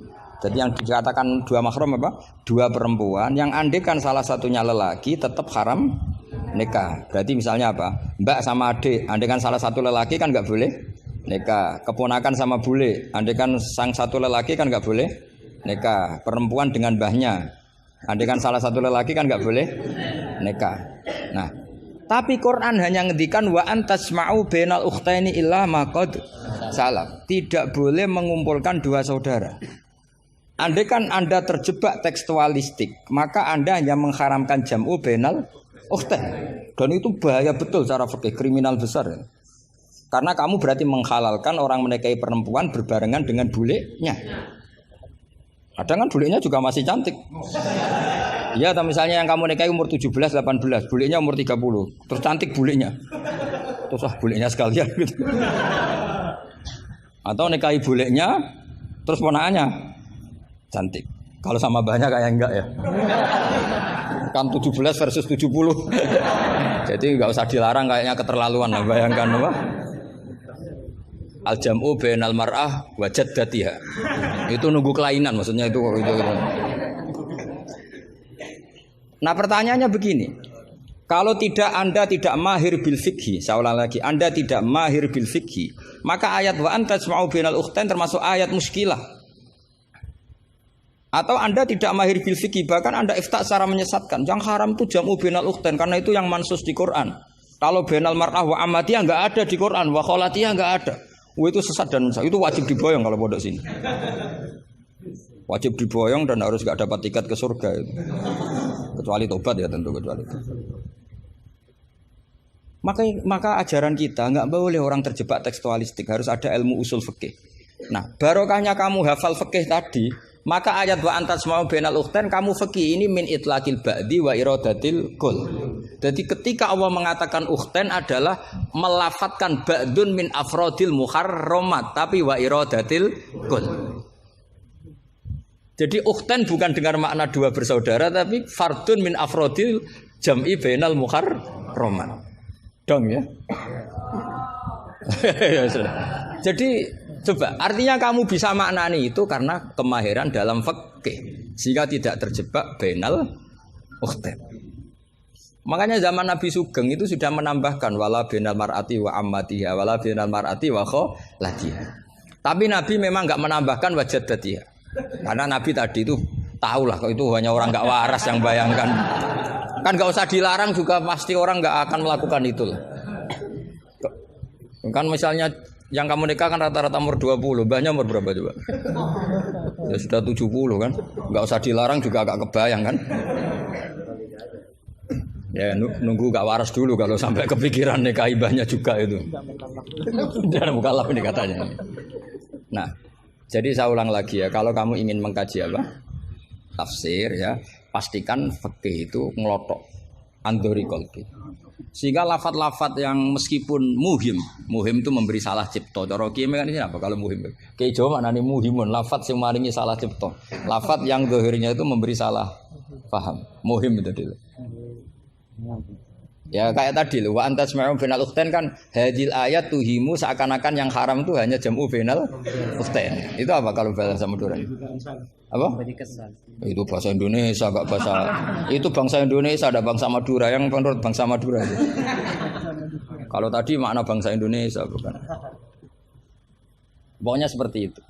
Jadi yang dikatakan 2 mahram apa? 2 perempuan yang andekan salah satunya lelaki tetap haram nikah. Berarti misalnya apa? Mbak sama adik, andekan salah satu lelaki kan nggak boleh nikah. Keponakan sama bule, andekan sang satu lelaki kan nggak boleh nikah. Perempuan dengan mbahnya, andekan salah satu lelaki kan nggak boleh nikah. Nah, Tapi Quran hanya ngendikan wa antasma'u bainal ukhtaini illa ma qad salam. Tidak boleh mengumpulkan dua saudara. Andai kan Anda terjebak tekstualistik, maka Anda hanya mengharamkan jam'u bainal ukhtain. Dan itu bahaya betul secara fikih, kriminal besar. Karena kamu berarti menghalalkan orang menikahi perempuan berbarengan dengan bulenya. Kadang kan bulenya juga masih cantik. Ya, atau misalnya yang kamu nikahi umur 17, 18, bulenya umur 30. Terus cantik bulenya. Terus bulenya sekalian gitu. Atau nikahi bulenya, terus ponakannya cantik. Kalau sama banyak kayak enggak ya. Kan 17 versus 70. Jadi enggak usah dilarang, kayaknya keterlaluan lah, bayangkan apa? Al-jam'u bainal mar'ah wa jaddatiha. Itu nunggu kelainan maksudnya itu. Nah, pertanyaannya begini. Kalau Anda tidak mahir bil fikhi, saya ulang lagi, Anda tidak mahir bil fikhi, maka ayat wa antasma'u bainal ukhtain termasuk ayat muskilah. Atau Anda tidak mahir bil fikhi, bahkan Anda ifta secara menyesatkan. Yang haram itu jam'u bainal ukhtain karena itu yang mansus di Quran. Kalau bainal mar'ah wa ammatiyah enggak ada di Quran, wa kholatiyah enggak ada. Itu sesat dan musa. Itu wajib diboyong kalau pondok sini. Wajib diboyong dan harus enggak dapat tiket ke surga itu. Kecuali tobat ya tentu, kecuali itu. Maka ajaran kita enggak boleh orang terjebak tekstualistik, harus ada ilmu usul fikih. Nah, barokahnya kamu hafal fikih tadi, maka ayat wa antasma'u bainal ukhtain kamu fikih ini min itlaqil ba'di wa iradatil kul. Jadi ketika Allah mengatakan ukhtain adalah melafatkan ba'dun min afrodil muharramat tapi wa iradatil kul. Jadi ukhtain bukan dengan makna dua bersaudara tapi fardun min afrodil jam'i bainal muharramat. Dong ya. Jadi coba, artinya kamu bisa maknani itu karena kemahiran dalam fikih, sehingga tidak terjebak bainal ukhtain. Makanya zaman Nabi Sugeng itu sudah menambahkan wala bainal mar'ati wa ammatiha, wala bainal mar'ati wa kholatiha. Tapi Nabi memang enggak menambahkan wa jaddatiha. Karena Nabi tadi itu tahulah kalau itu hanya orang enggak waras yang bayangkan. Kan enggak usah dilarang juga pasti orang enggak akan melakukan itu lah. Kan misalnya yang kamu nikah kan rata-rata umur 20, mbahnya umur berapa coba? Ya sudah 70 kan? Enggak usah dilarang juga agak kebayang kan? Ya nunggu gak waras dulu kalau sampai kepikiran nikah ibahnya juga itu. Jangan mukallaf ini katanya. Nah, jadi saya ulang lagi ya, kalau kamu ingin mengkaji apa? Tafsir ya, pastikan fikih itu ngelotok andori kolbi. Sehingga lafat-lafat yang meskipun muhim itu memberi salah cipta. Cara kiye kan ini apa kalau muhim? Kiye Jawa maknane muhimun, lafat sing maringi salah cipta. Lafat yang zahirnya itu memberi salah paham. Muhim itu dulu. Ya kayak tadi loh, wa antasma'u bainal ukhtain kan hadil ayat tuhimu seakan-akan yang haram itu hanya jam'u bainal ukhtain. Itu apa kalau bahasa Madura? Apa? Itu bahasa Indonesia, enggak bahasa. Itu bangsa Indonesia, ada bangsa Madura yang menurut bangsa Madura itu. Kalau tadi makna bangsa Indonesia bukan. Pokoknya seperti itu.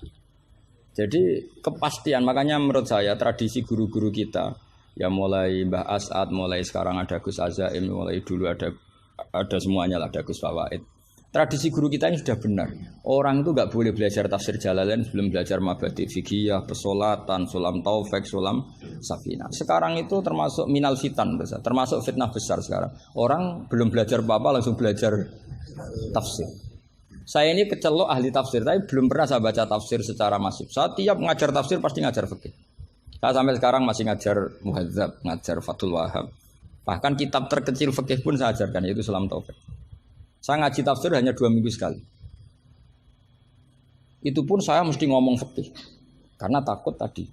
Jadi kepastian, makanya menurut saya tradisi guru-guru kita ya mulai Mbah As'ad, mulai sekarang ada Gus Azaim, mulai dulu ada semuanya lah, ada Gus Fawaid. Tradisi guru kita ini sudah benar. Orang itu enggak boleh belajar tafsir Jalalain sebelum belajar mabadi fikih, pesolatan, sulam taufik, sulam safinah. Sekarang itu termasuk minal fitan besar, termasuk fitnah besar sekarang. Orang belum belajar apa-apa langsung belajar tafsir. Saya ini kecelok ahli tafsir, tapi belum pernah saya baca tafsir secara masif. Saya tiap ngajar tafsir pasti ngajar fikih. Saya sampai sekarang masih ngajar Muhadzab, ngajar Fathul Wahab. Bahkan kitab terkecil fikih pun saya ajarkan, yaitu Sulam Taufik. Saya ngaji tafsir hanya 2 minggu sekali. Itu pun saya mesti ngomong fikih. Karena takut tadi.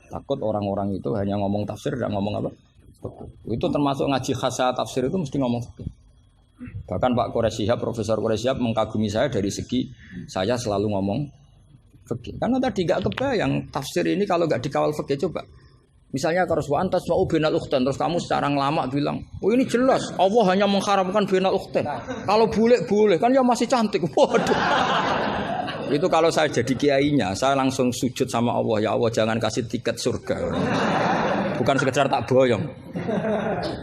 Takut orang-orang itu hanya ngomong tafsir, tidak ngomong apa? Fikih. Itu termasuk ngaji khasah tafsir itu mesti ngomong fikih. Bahkan Pak Quraisyihab, Profesor Quraisyihab mengagumi saya dari segi saya selalu ngomong fikih. Karena tadi gak kebayang tafsir ini kalau gak dikawal fikih. Coba misalnya kalau wa antasma'u bainal ukhtain, terus kamu secara lama bilang, oh ini jelas Allah hanya mengharamkan bainal ukhtain. Kalau boleh kan ya masih cantik. Waduh. Itu kalau saya jadi kiainya, saya langsung sujud sama Allah, ya Allah jangan kasih tiket surga. Bukan sekedar tak boyong.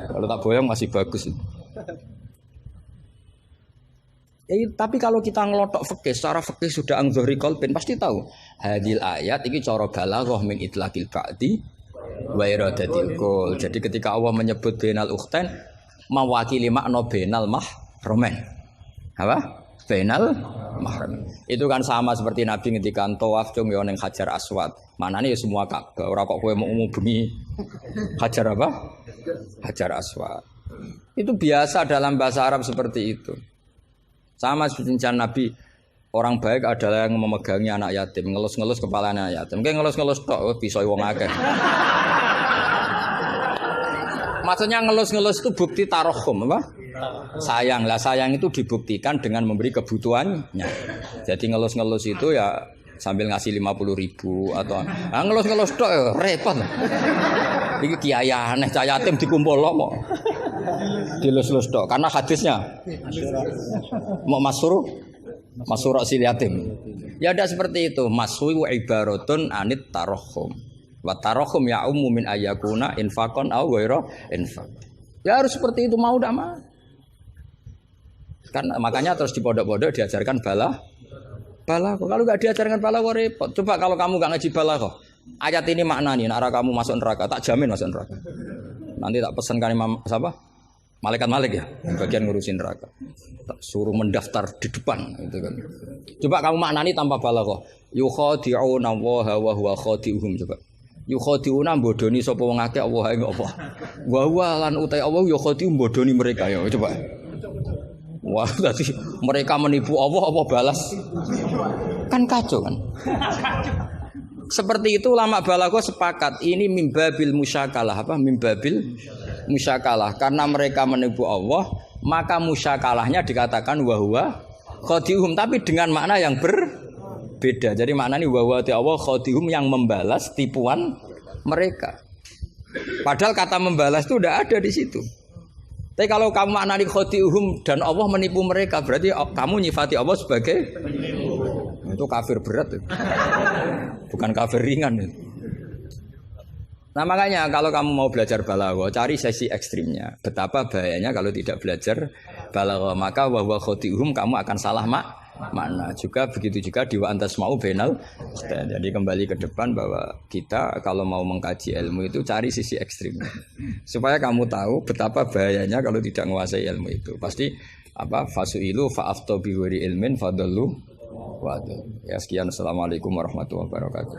Kalau tak boyong masih bagus. Tapi kalau kita ngelotok fikih, secara fikih sudah angzori kolbin pasti tahu. Hadil ayat ini cara balaghah min itlaqil ba'di wa iradatil kul. Jadi ketika Allah menyebut bainal ukhtain mewakili makna bainal mahramin. Apa? Bainal mahram. Itu kan sama seperti Nabi ketika tawaf cung yo ning Hajar Aswad. Manane ya semua Ka'bah. Ora kok kowe mau bengi Hajar apa? Hajar Aswad. Itu biasa dalam bahasa Arab seperti itu. Sama seperti Nabi, orang baik adalah yang memegangi anak yatim, ngelus-ngelus kepala anak yatim. Kayak ngelus-ngelus tok bisa wong akeh. Maksudnya ngelus-ngelus itu bukti tarohum apa? Sayang lah, sayang itu dibuktikan dengan memberi kebutuhannya. Jadi ngelus-ngelus itu ya sambil ngasih 50.000 atau ngelus-ngelus tok ya repot. Iki kiai aneh cah yatim dikumpul kok. Dilus-lus tok karena hadisnya mau masyhur sil yatim. Ya ada seperti itu. Maswi wa ibaratun anit tarohum. Wa tarohum ya min ayakuna infaqon aw ghaira infaq. Ya harus seperti itu mau ndak mau. Karena makanya terus di pondok-pondok diajarkan balaghah. Kalau enggak diajarkan balaghah repot. Coba kalau kamu enggak ngaji balaghah. Ayat ini maknanya nek kamu masuk neraka, tak jamin masuk neraka. Nanti tak pesankan Imam siapa? Malaikat Malik ya, yang bagian ngurusin neraka. Tak suruh mendaftar di depan gitu kan. Coba kamu maknani tanpa balaghah. Yukhadi'una wa huwa khadi'uhum coba. Yukhadi'una bodoni sapa wong akeh Allah ing apa. Wa huwa lan utai Allah yukhadi'u bodoni mereka ya coba. Wah, tadi mereka menipu Allah apa balas? Kan kacau kan. Seperti itu ulama balaghah sepakat ini mimbabil musyakalah apa mimbabil musyakalah karena mereka menipu Allah maka musyakalahnya dikatakan wahwa khadihum tapi dengan makna yang berbeda. Jadi maknanya wahwa Allah khadihum yang membalas tipuan mereka. Padahal kata membalas itu udah ada di situ. Tapi kalau kamu maknani khadihum dan Allah menipu mereka berarti kamu nyifati Allah sebagai itu kafir berat itu. Bukan kafir ringan itu. Nah makanya kalau kamu mau belajar balaghah cari sesi ekstrimnya. Betapa bahayanya kalau tidak belajar balaghah maka wa huwa khadihum kamu akan salah makna. Juga begitu juga di wa antasma'u bainal. Jadi kembali ke depan bahwa kita kalau mau mengkaji ilmu itu cari sisi ekstrimnya. Supaya kamu tahu betapa bahayanya kalau tidak menguasai ilmu itu. Pasti apa fasuilu fa'aftu bi ghairi ilmin fadallu. Ya sekian, assalamualaikum warahmatullahi wabarakatuh.